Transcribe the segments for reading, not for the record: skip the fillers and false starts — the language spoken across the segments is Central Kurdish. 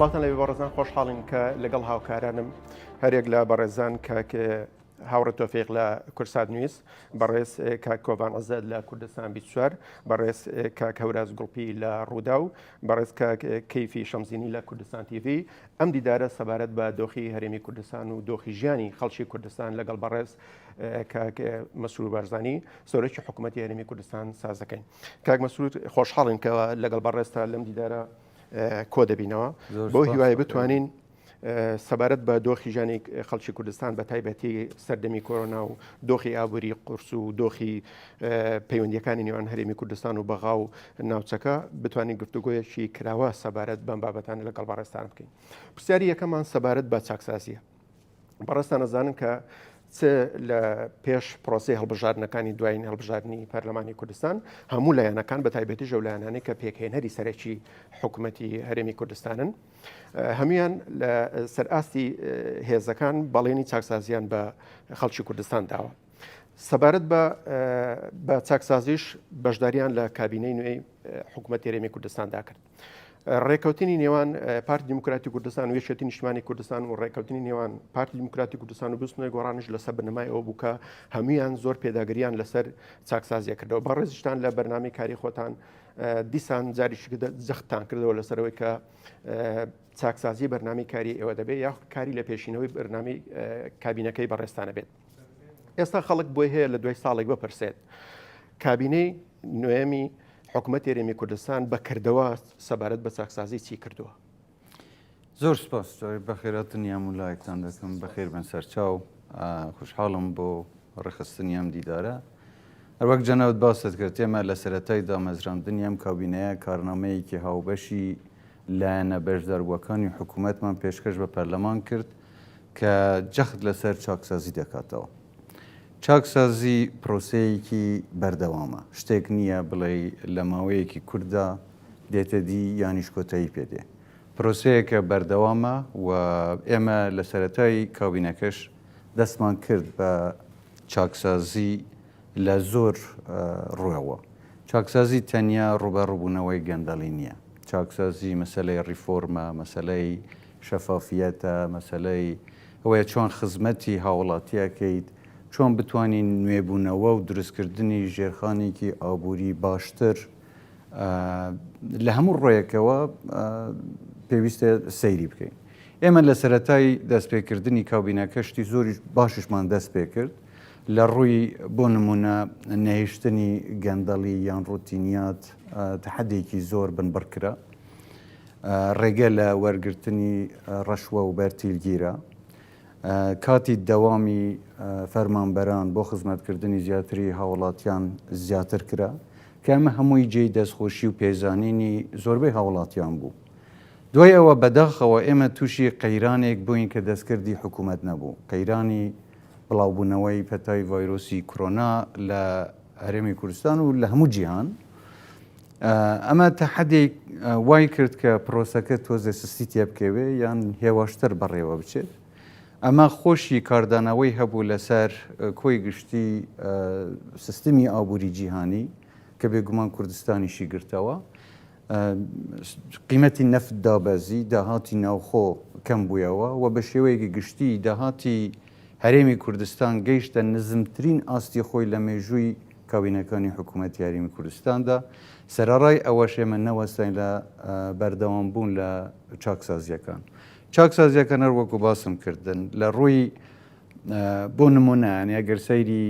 سڵاتان لەوێ بەڕێزان خۆشحاڵین کە لەگەڵ هاوکارانم هەرێک لە بەڕێزان کاکە هاوڕە تۆفیق لە کورسات نوویست بەڕێز کاک کۆڤان عەزەد لە کوردستان 24 بەڕێز کاک هەوراز گوڵپی لە ڕوودا و بەڕێز کاک کەیفی شەمزینی لە کوردستان تیڤ ئەم دیدارە سەبارەت بە دۆخی هەرێمی کوردستان و دۆخی ژیانی خەڵکی کوردستان لەگەڵ بەڕێز کاک مەسرور بارزانی سۆرەکی حکوومەتی هەرێمی کوردستان سازەکەین. کاک مەسرور خۆشحاڵین کە لەگەڵ بەڕێزتا لەم دیدارە کۆ دەبینەوە بۆ هیوایە بتوانین سەبارەت بە دۆخی ژیانی خەڵکی کوردستان بە تایبەتی سەردەمی کۆرۆنا و دۆخی ئابووری قورس و دۆخی پەیوەندیەکانی نێوان هەرێمی کوردستان و بەغا و ناوچەکە بتوانین گفتوگۆیەکی کراوە سەبارەت بەم بابەتانە لەگەڵ بەڕێستان بکەین. پرسیاری یەکەمان سەبارەت بە چاکسازیە. بەڕێستان ئەزانن کە لە پێش پرۆسی هەڵبژاردنەکانی دوایین هەڵبژاردننی پەرلەمانی کوردستان هەموو لایەنەکان بە تایبەتی ژەو لایەنانەی کە پێکهێنەری سەرەکی حکوومەتی هەرێمی کوردستانن هەمویان لە سەرئاستی هێزەکان بەڵێنی چاکسازیان بە خەڵکی کوردستان داوە. سەبارەت بە چاکسازیش بەشداریان لە کابینەی نوێی حکوومەتی هەرێمی کوردستاندا کرد. ڕێکەوتنی نێوان پارتی دیموکراتی کوردستان و یەکێتی نیشتمانی کوردستان و ڕێکەوتنی نێوان پارتی دیموکراتی کوردستان و بستنەوەی گۆڕانش لەسەر بنەمای ئەوە بوو کە هەمویان زۆر پێداگریان لەسەر چاکسازیە کردەوە. بەڕێزیشتان لە بەرنامەی کاری خۆتان دیسان جاریش جەختتان کردەوە لەسەرەوەی کە چاکسازی بەرنامی کاری ئێوە دەبێت یا کاری لە پێشینەوەی بەرنامی کابینەکەی بەڕێستانە بێت. ئێستا خەڵک بۆی هەیە لە دوای ساڵێک بپرسێت کابینەی نوێمی حکوومەتی هەرێمی کوردستان بەکردەوە سەبارەت بە چاکسازی چی کردووە؟ زۆر سپاس بەخێراتن یام و لایەکتان دەکەم بەخێر بن سەرچاو خوشحاڵم بۆ ڕێخستنی ئەم دیدارە. هەروەک جەناوت باست کرد ئێمە لە سەرەتای دامەزراندنی ئەم کابینەیە کارنامەیەکی هاوبەشی لایەنە بەشداربووەکانی حکوومەتمان پێشکەش بە پەرلەمان کرد کە جەخت لەسەر چاکسازی دەکاتەوە. چاکسازی پرۆسەیەکی بەردەوامە شتێک نییە بڵێ لە ماوەیەکی کووردا دێتە دی یانیش کۆتایی پێدێ. پرۆسەیەکە بەردەوامە و ئێمە لە سەرەتای کابینەکەش دەستمان کرد بە چاکسازی لە زۆر ڕووەوە. چاکسازی تەنیا ڕوبەڕووبوونەوەی گەندەڵی نییە. چاکسازی مەسەلەی ڕیفۆرمە، مەسەلەی شەفافیەتە، مەسەلەی ئەوەیە چۆن خزمەتی هاوڵاتیەکەیت، چۆن بتوانین نوێبوونەوە و دروستکردنی ژێرخانێکی ئابووری باشتر لە هەموو ڕۆیەکەوە پێویستە سەیری بکەین. ئێمە لە سەرەتای دەستپێکردنی کابینەکەشتی زۆری باششمان دەست پێ کرد لە ڕووی بۆ نمونە نەهێشتنی گەندەڵی یان ڕوتینیات تەحەدێکی زۆر بنبڕکرا، ڕێگە لە وەرگرتنی ڕەشوە و بەرتیلگیرە، کاتی دەوامی فەرمانبەران بۆ خزمەتکردنی زیاتری هاوڵاتیان زیاتر کرا کە ئەمە هەمووی جێی دەستخۆشی و پێزانینی زۆربەی هاوڵاتیان بوو. دوای ئەوە بەداخەوە ئێمە تووشی قەیرانێک بووین کە دەستکردی حکوومەت نەبوو، قەیرانی بڵاوبوونەوەی پەتای ڤایرۆسی کۆرۆنا لە هەرێمی کوردستان و لە هەموو جیهان. ئەمە تەحەدێک وای کرد کە پرۆسەکە تۆزێ سستی تێ بکەوێ یان هێواشتر بەڕێوە بچێت. ئەمە خۆشی کاردانەوەی هەبوو لەسەر کۆی گشتی سیستمی ئابووری جیهانی کە بێگومان کوردستانیشی گرتەوە. قیمەتی نەفت دابەزی، داهاتی ناوخۆ کەم بوویەوە و بە شێوەیەکی گشتی داهاتی هەرێمی کوردستان گەیشتە نزمترین ئاستی خۆی لە مێژووی کابینەکانی حکوومەتی هەرێمی کوردستاندا. سەرەڕای ئەوەش ئێمە نەوەستین لە بەردەوام بوون لە چاکسازیەکان. چاکسازیەکان هەر وەکو باسم کردن لە ڕووی بۆ نمونە ئەگەر سەیری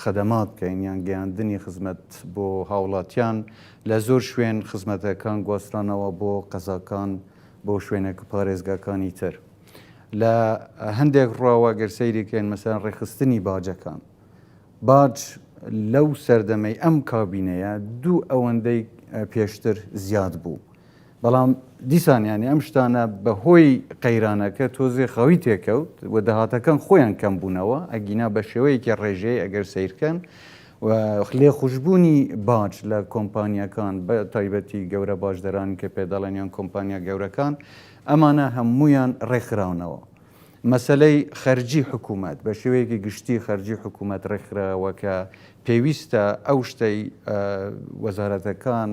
خەدەمات بکەین یان گەیاندنی خزمەت بۆ هاوڵاتیان لە زۆر شوێن خزمەتەکان گواسترانەوە بۆ قەزاکان بۆ شوێنێک پارێزگاکانی تر. لە هەندێک ڕواوە گەر سەیری بکەین مەسەڵەن ڕێخستنی باجەکان. باج لەو سەردەمەی ئەم کابینەیە دوو ئەوەندەی پێشتر زیاد بوو. بەڵام دیسانیانی ئەم شتانە بەهۆی قەیرانەکە تۆزێ خەوی تێکەوت و داهاتەکان خۆیان کەم بوونەوە ئەگینا بە شێوەیەکی ڕێژەیە ئەگەر سیرکەن و لێ خوشببوونی باج لە کۆمپانیەکان بە تایبەتی گەورە باشدەرانی کە پێداڵێنیان کۆمپانیا گەورەکان ئەمانە هەمویان ڕێکخراونەوە. مەسلەی خەرجی حکوومەت بە شێوەیەکی گشتی خەرجی حکوومەت ڕێکخراوە کە پێویستە ئەو شتەی وەزارەتەکان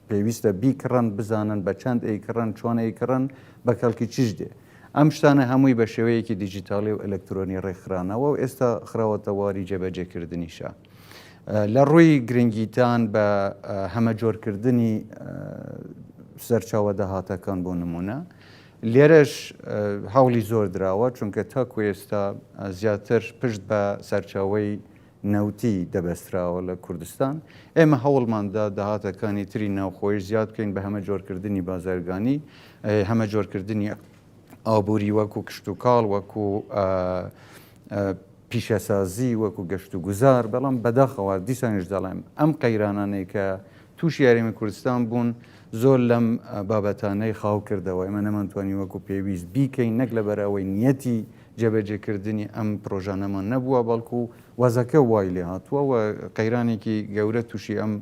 پێویستە بیکڕن بزانن بە چەند ئەیکڕن چۆن ئەیکڕن بە کەڵکی چش دێ. ئەم شتانە هەمووی بە شێوەیەکی دیجیتالی و ئەلکترۆنی ڕێکخرانەوە و ئێستا خراوەتە واری جێبەجێکردنیشە. لە ڕووی گرنگیتان بە هەمە جۆرکردنی سەرچاوە داهاتەکان بۆ نمونە لێرەش هەوڵی زۆر دراوە چونکە تاکو ئێستا زیاتر پشت بە سەرچاوی نەوتی دەبەستراوە لە کوردستان ئێمە هەوڵماندا داهاتەکانی تری ناوخۆی زیاد بکەین بە هەمە جۆرکردنی بازرگانی هەمە جۆرکردنی ئابووری وەکو کشت و کاڵ وەکو پیشەسازی وەکو گەشت و گوزار بەڵام بەداخەوە دیسانیش دەڵێم ئەم قەیرانانەی کە تووشی یاریمی کوردستان بوون زۆر لەم بابەتانەی خاو کردەوە ئێمە نەمانتوانی وەکو پێویست بیکەین نەک لەبەرەوەی نیەتی جێبەجێکردنی ئەم پرۆژانەمان نەبووە بەڵکو وەزەکە وای لێ هاتووە و قەیرانێکی گەورە تووشی ئەم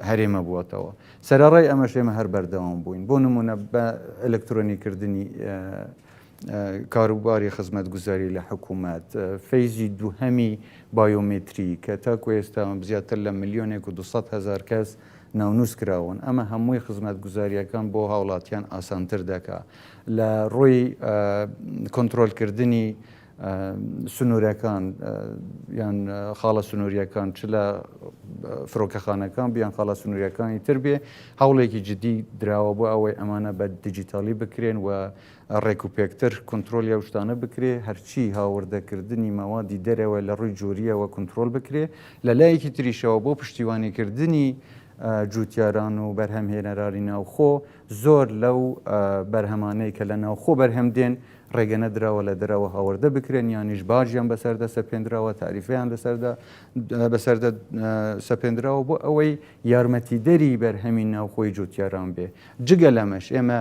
هەرێمە بووەتەوە. سەرڕای ئەمەش ئێمە هەر بەردەوام بووین بۆ نمونە بە ئەلکترۆنیکردنی کاروباری خزمەت گوزاری لە حکوومەت فەیزی دووهەمی بایۆمتری کە تاکو ئێستا زیاتر لە 1,200,000 کەس ناونووس کراون ئەمە هەمووی خزمەت گوزاریەکان بۆ هاوڵاتیان ئاسانتر دەکا لە ڕۆی کۆنتترۆلکردنی سنوورەکان یان خاڵە سنووریەکان چ لە فرۆکەخانەکان بیان خاڵە سنووریەکانی تر بێ هەوڵێکی جدی دراوە بۆ ئەوەی ئەمانە بە دیجیتالی بکرێن و ڕێکوپێکتر کۆنتترۆلی ئەو شتانە بکرێ هەرچی هاوردەکردنی مەوادی دەرەوە لە ڕووی جۆریەوە کۆنتترۆل بکرێ لە لایەکی تریشەوە بۆ پشتیوانیکردنی جوتیاران و بەرهەمهێنەرانی ناوخۆ زۆر لەو بەرهەمانەی کە لە ناوخۆ بەرهەم دێن ڕێگەنە درراوە لە دەرەوە هاوردە بکرێن یانیش باژیان بەسەردە سەپێنراوە تاریفیان بەسەردە سەپێنراوە بۆ ئەوەی یارمەتیدەری بەرهەمی ناوخۆی جوتیاران بێ جگە لەمەش ئێمە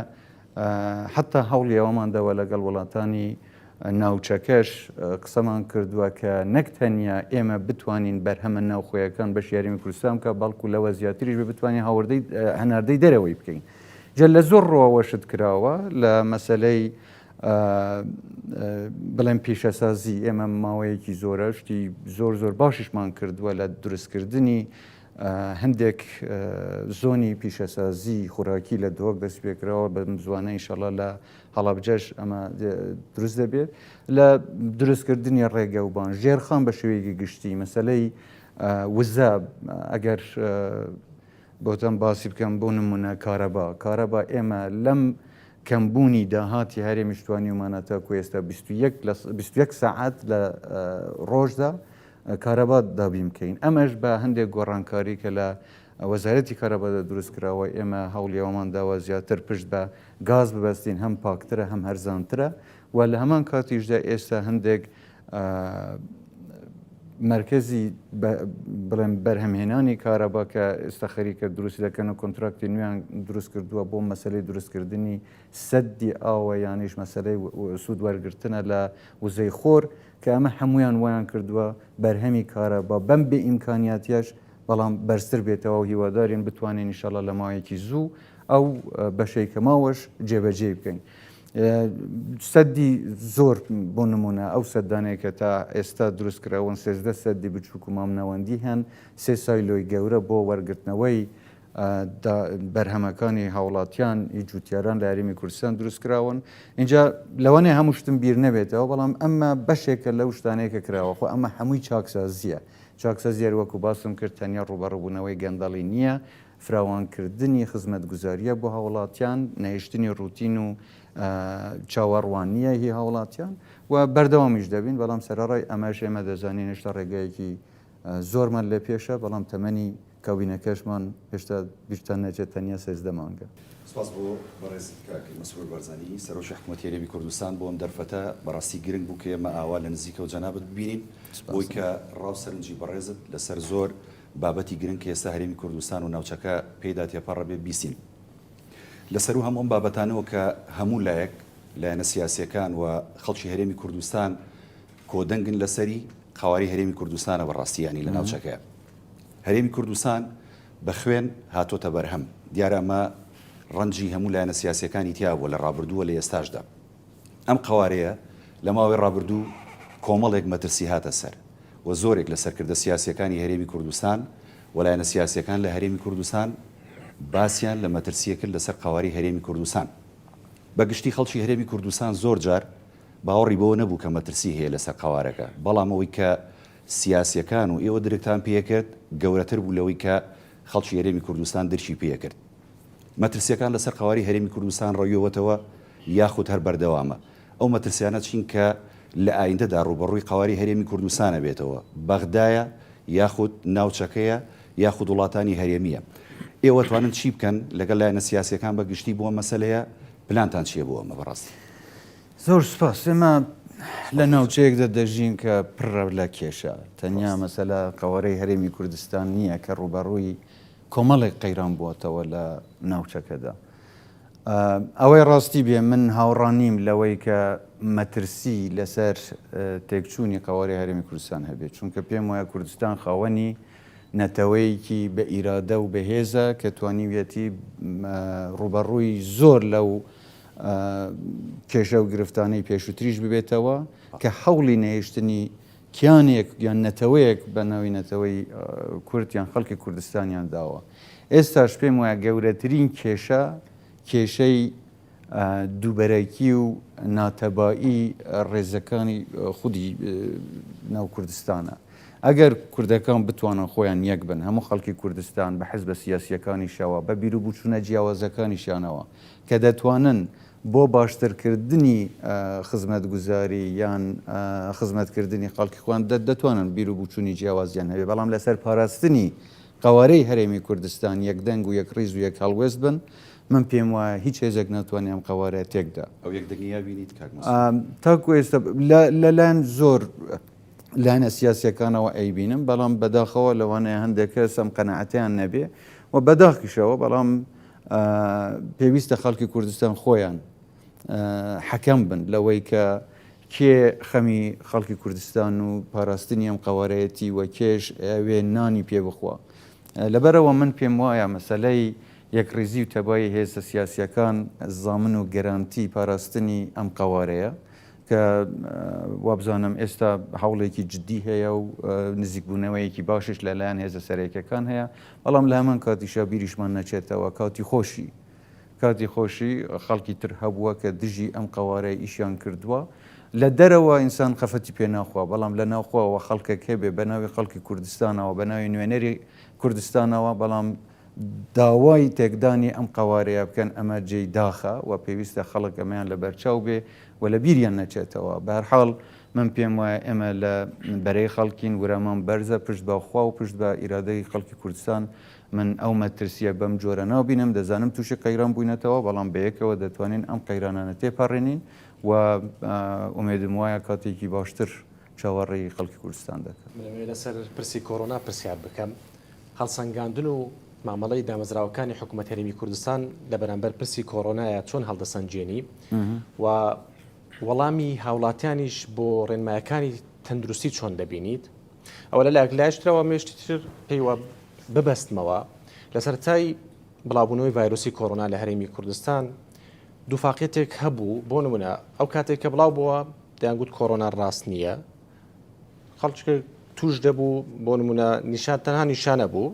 حتا هەوڵیەوەماندەوە لەگەڵ وڵاتانی ناوچەکەش قسەمان کردووە کە نەک تەنیا ئێمە بتوانین بەرهەمە ناوخۆیەکان بەش یاریمی کوردستان کە بەڵکو لەوە زیاتریش بتوانین هاوردەی هەناردەی دەرەوەی بکەین. جە لە زۆر ڕۆوەشت کراوە لە مەسلەی بڵێم پیشەسازی ئێمە ماوەیەکی زۆرە شتی زۆر باشیشمان کردووە لە دروستکردنی هەندێک زۆنی پیشەسازی خوراکی لە دۆک دەست پێکراوە بە زوانە ئینشەڵا لە هەڵابجەش ئەمە دروست دەبێت لە دروستکردنی ڕێگە و بان ژێرخان بە شێوەیەکی گشتی مەسلەی وزە ئەگەر بۆتەم باسی بکەم بۆ نمونە کارەبا ئێمە لەم کەمبوونی داهاتی هەرێمی شتوانی ومانەتە کو ئێستا 21 ساعات لە ڕۆژدا کارەبا دابی بکەین ئەمەش بە هەندێک گۆڕانکاری کە لە وەزارەتی کارەبادا دروست کراوە ئێمە هەوڵیەوەمان داوە زیاتر پشت بە گاز ببەستین هەم پاکترە هەم هەرزانترە و لە هەمان کاتیشدا ئێستا هەندێک مرکزی بڵێم بەرهەمهێنانی کارەبا کە ئێستا خەریکە دروست دەکەن و کۆنتراکتی نوێیان دروست کردووە بۆ مەسلەی دروستکردنی سەدی ئاوە یانیش مەسلەی سوود وەرگرتنە لە وزەی خۆر کە ئەمە هەمویان ویان کردووە بەرهەمی کارەبا بەم بێ ئیمکانیاتیاش بەڵام بەرزتر بێتەوە و هیوادارین بتوانین ئینشەڵا لە ماوەیەکی زوو ئەو بەشەی کە ماوەش جێبەجێ بکەین. سەدی زۆر بۆ نمونە ئەو سەدانەیە کە تا ئێستا دروستکراون 13 سەدی بچووک و مامنەوەندی هەن 3 سایلۆی گەورە بۆ وەرگرتنەوەی بەرهەمەکانی هاوڵاتیان جوتیاران لە یاریمی کوردستان دروستکراون اینجا لەوانێ هەموو شتم بیر نەبێتەوە بەڵام ئەمە بەشێکە لەو شتانەیە کە کراوە خۆ ئەمە هەمووی چاکسازیە چاکسازیار وەکو باسم کرد تەنیا ڕوبەڕووبوونەوەی گەندەڵی نییە فراوانکردنی خزمەت گوزاریە بۆ هاوڵاتیان نەهێشتنی ڕوتین و چاوەڕوانیە هی هاوڵاتیان و بەردەوامیش دەبین بەڵام سەرڕای ئەمەش ئێمە دەزانین هێشتا ڕێگایەکی زۆرمان لێ پێشە بەڵام تەمەنی کابینەکەشمان هێشتا بیرتان نەچێت تەنیا 13 مانگە. سپاس بۆ بەڕێز مەسئول بەرزانی سەرۆکی حکوومەتی هەرێمی کوردستان بۆ ئەم دەرفەتە بەڕاستی گرنگ بوو کە ئێمە ئاوا لە نزیکە و جەنابەت ببینین بۆی کە ڕاوسەرنجی بەڕێزت لەسەر زۆر بابەتی گرنگ کە ئێستا هەرێمی کوردستان و ناوچەکە پێدا تێپەڕە بێ بیسین لەسەر و هەموو ئەم بابەتانەوە کە هەموو لایەک لایەنە سیاسیەکان و خەڵکی هەرێمی کوردستان کۆدەنگن لەسەری قاواری هەرێمی کوردستانە بەڕاستیانی لە ناوچەکەیە هەرێمی کوردستان بە خوێن هاتۆتە بەرهەم دیارە ئەمە ڕەنجی هەموو لایەنە سیاسیەکانی تیا بووە لە ڕابردووە لە ئێستاشدا ئەم قوارەیە لە ماوەی ڕابردوو کۆمەڵێک مەترسی هاتە سەر و زۆرێک لە سەرکردە سیاسیەکانی هەرێمی کوردستان وەلایەنە سیاسیەکان لە هەرێمی کوردستان باسییان لە مەترسیە کرد لەسەر قواری هەرێمی کوردستان بەگشتی خەڵکی هەرێمی کوردستان زۆر جار باوەڕی بۆ نەبوو کە مەترسی هەیە لەسەر قوارەکە بەڵام ئەوەی کە سیاسیەکان و ئێوە درکتان پێکرد گەورەتر بوو لەوەی کە خەڵکی هەرێمی کوردستان درشی پێکرد مەترسیەکان لەسەر قواری هەرێمی کوردستان ڕۆیەوەتەوە یاخود هەر بەردەوامە ئەو مەترسیانە چین کە لە ئایندەدا ڕوبەڕووی قواری هەرێمی کوردستانە بێتەوە بەغدایە یاخود ناوچەکەیە یاخود وڵاتانی هەرێمیە ئێوە توانن چی بکەن لەگەڵ لایەنە سیاسیەکان بەگشتی بۆ مەسەلەیە پلانتان چیە بۆ ئەمە بەڕاستی زۆر سپاس ئێمە لە ناوچەیەکدا دەژین کە پڕە لە کێشە تەنیا مەسەلە قەوەرەی هەرێمی کوردستان نییە کە ڕوبەڕووی کۆمەڵێک قەیران بووەتەوە لە ناوچەکەدا ئەوەی ڕاستی بێ من هاوڕانیم لەوەی کە مەترسی لەسەر تێکچوونی قەوەرەی هەرێمی کوردستان هەبێت چونکە پێم وایە کوردستان خاوەنی نەتەوەیەکی بە ئیرادە و بەهێزە کە توانیویەتی ڕوبەڕووی زۆر لەو کێشە و گرفتانەی پێشووتریش ببێتەوە کە هەوڵی نەهێشتنی کیانێک یان نەتەوەیەک بە ناوی نەتەوەی کوردیان خەڵکی کوردستانیان داوە ئێستاش پێم وایە گەورەترین کێشە کێشەی دووبەرەکی و ناتەبایی ڕێزەکانی خودی ناو کوردستانە ئەگەر کوردەکان بتوانن خۆیان یەک بن هەموو خەڵکی کوردستان بە حیزبە سیاسیەکانیشەوە بە بیر و بچوونە جیاوازەکانیشانەوە کە دەتوانن بۆ باشترکردنی خزمەتگوزاری یان خزمەتکردنی خەڵکی خۆیان دەتوانن بیر و بچوونی جیاوازیان هەبێ بەڵام لەسەر پاراستنی قەوارەی هەرێمی کوردستان یەکدەنگ و یەک ڕیز و یەک هەڵوێست بن من پێم وایە هیچ هێزێک ناتوانێ ئەم قەوارەیە تێکدا ئەو یەکدەنگیا بینیت تاکو ئێستا لەلایەن زۆر لایەنە سیاسیەکانەوە ئەیبینم بەڵام بەداخەوە لەوانەیە هەندێک کەس ئەم قەنەعەتیان نەبێ و بەداخیشەوە بەڵام پێویستە خەڵکی کوردستان خۆیان حەکەم بن لەوەی کە کێ خەمی خەڵکی کوردستان و پاراستنی ئەم قەوارەیەتی وە کێش ئەوێ نانی پێ بخوا لەبەرەوە من پێم وایە مەسەلەی یەکڕێزی و تەبایی هێزە سیاسیەکان زامن و گەرانتی پاراستنی ئەم قەوارەیە کە وابزانم ئێستا هەوڵێکی جددی هەیە و نزیکبوونەوەیەکی باشش لەلایەن هێزە سەرەکیەکان هەیە بەڵام لە هەمان کاتیشە بیریشمان نەچێتەوە کاتی خۆشی خەڵکی تر هەبووە کە دژی ئەم قەوارەی ئیشیان کردووە لە دەرەوە ئینسان خەفەتی پێ ناخوا بەڵام لە ناوخواوە خەڵکێک هەبێ بە ناوی خەڵکی کوردستانەوە بە ناوی نوێنەری کوردستانەوە بەڵام داوای تێکدانی ئەم قەوارەیە بکەن ئەمە جێی داخە و پێویستە خەڵک ئەمەیان لە بەرچاو بێ و لە بیریان نەچێتەوە بە هەر حاڵ من پێم وایە ئێمە لە بەرەی خەڵکین وەرەمان بەرزە پشت بەخوا و پشت بە ئیرادەی خەڵکی کوردستان من ئەو مەترسیە بەم جۆرە ناوبینم دەزانم تووشە قەیران بووینەتەوە بەڵام بەیەکەوە دەتوانین ئەم قەیرانانە تێپەڕێنین و ئومێدم وایە کاتێکی باشتر چاوەڕێی خەڵکی کوردستان دەکەن لەسەر پرسی کۆڕۆنا پرسیار بکەم هەڵسەنگاندن و مامەڵەی دامەزراوەکانی حکوومەت هەرێمی کوردستان لە بەرامبەر پرسی کۆڕۆنایە چۆن هەڵدەسەنجێنی و وەڵامی هاوڵاتیانیش بۆ ڕێنمایەکانی تەندروستی چۆن دەبینیت ئەوە لە لایەکلایشترەوە مێشتی تر پێیوە ببەستمەوە لە سەرەتای بڵاوبوونەوەی ڤایرۆسی کۆڕۆنا لە هەرێمی کوردستان دووفاقێتێک هەبوو بۆ نمونە ئەو کاتێک کە بڵاو بووە دەیانگوت کۆڕۆنا ڕاست نییە خەڵچکە توش دەبوو بۆ نمونە نیشان تەنها نیشانە بوو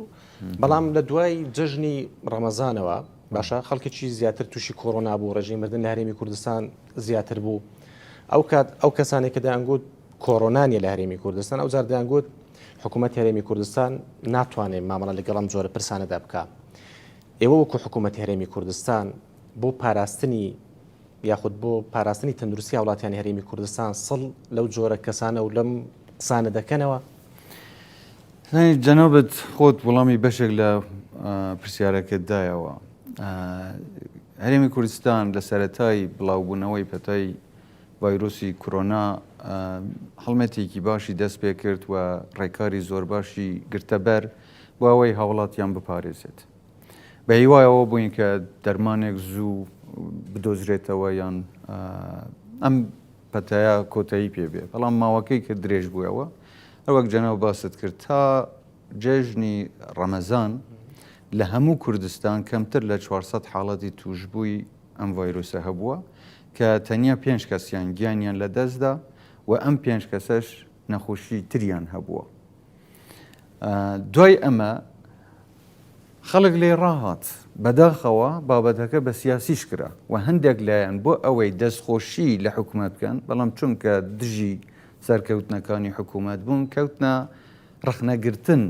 بەڵام لە دوای جەژنی ڕەمەزانەوە باشە خەڵکێکی زیاتر تووشی کۆڕۆنا بوو ڕێژەی مردن لە هەرێمی کوردستان زیاتر بوو ئەو کەسانێک کە دەیانگوت کۆڕۆنانیە لە هەرێمی کوردستان ئەو جار دەیانگوت حکوومەت هەرێمی کوردستان ناتوانێت مامەڵە لەگەڵ ئەم جۆرە پرسانەدا بکە ئێوە وەکو حکوومەت هەرێمی کوردستان بۆ پاراستنی یاخود بۆ پاراستنی تەندروستی وڵاتیانی هەرێمی کوردستان سڵ لەو جۆرە کەسانە و لەم قسانە دەکەنەوە جەنابەت خۆت وەڵامی بەشێک لە پرسیارەکەتدایەوە هەرێمی کوردستان لە سەرەتای بڵاوبوونەوەی پەتای ڤایرۆسی کۆڕۆنا هەڵمەتێکی باشی دەست پێ کرد و ڕێکاری زۆر باشی گرتەبەر بۆ ئەوەی هاوڵاتیان بپارێزێت بە هیوایەوە بووین کە دەرمانێک زوو بدۆزرێتەوە یان ئەم پەتایە کۆتایی پێبێ بەڵام ماوەکەی کە درێژ بووەوە هەروەک جەناب باست کرد تا جێژنی ڕەمەزان لە هەموو کوردستان کەمتر لە 400 حاڵەتی توشببووی ئەم ڤایرۆسە هەبووە کە تەنیا 5 کەسیان گیانیان لە دەستدا و ئەم 5 کەسەش نەخۆشی تریان هەبووە. دوای ئەمە خەڵک لێ ڕاهات بەداخەوە بابەتەکە بە سیاسیش کرا و هەندێک لایەن بۆ ئەوەی دەستخۆشی لە حکوومەت بکەن، بەڵام چونکە دژی سەرکەوتنەکانی حکوومەت بوون کەوتنە ڕخنەگرتن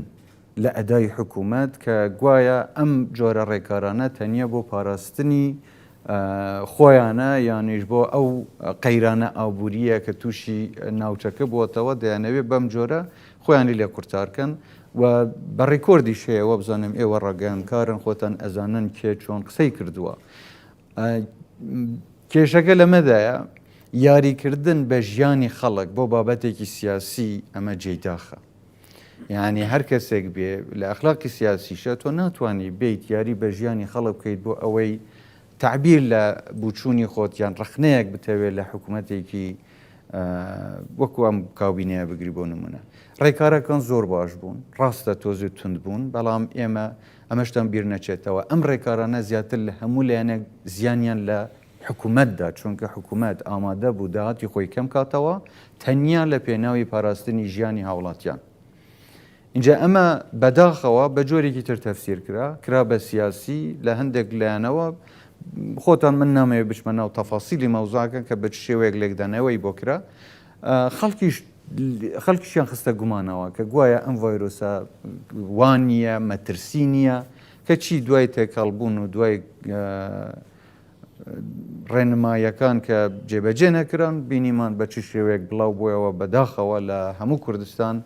لە ئەدای حکوومەت کە گوایە ئەم جۆرە ڕێکارانە تەنیا بۆ پاراستنی خۆیانە یانیش بۆ ئەو قەیرانە ئابوووریە کە تووشی ناوچەکە بووەتەوە دەیانەوێت بەم جۆرە خۆیانی لێ قورتارکەن و بە ڕێکۆردی شەیەوە بزانم ئێوە ڕگەیانکارن خۆتان ئەزانن کێ چۆن قسەی کردووە. کێشەکە لەمەدایە یاریکردن بە ژیانی خەڵک بۆ بابەتێکی سیاسی ئەمە جێداخە. یعنی هەر کەسێک بێ لە ئەخلاقی سیاسیشە تۆ ناتوانانی بیت یاری بە ژیانی خەڵک بکەیت بۆ ئەوەی تعبیر لە بچوونی خۆتیان ڕخنەیەک بتەوێت لە حکوومەتێکی وەکو ئەم کاوبینەیە بگری بۆ نمونە. ڕێکارەکان زۆر باش بوون، ڕاستە تۆزی تند بوون، بەڵام ئێمە ئەمەشتان بیر نەچێتەوە. ئەم ڕێکارانە زیاتر لە هەموو لایەنێک زیانیان لە حکوومەتدا، چونکە حکوومەت ئامادە بوو داهاتی خۆی کەم کاتەوە تەنیا لە پێناوی پاراستنی ژیانی هاوڵاتیان. اینجا ئەمە بەداخەوە بە جۆرێکی تر تەفسیر کرا بە سیاسی لە هەندێک لایەنەوە. خۆتان من نامەوێت بچمە ناو تەفاسیلی مەوزوعەکە کە بە شێوەیەک لێکدانەوەی بۆ کرا، خەڵکیشیان خستە گومانەوە کە گوایە ئەم ڤایرۆسە وانە مەترسی نییە کە چی دوای تێکەڵبوون و دوای ڕێنمایەکان کە جێبەجێ نەکران بینیمان بە چ شێوەیەک بڵاو بۆیەوە بەداخەوە لە هەموو کوردستان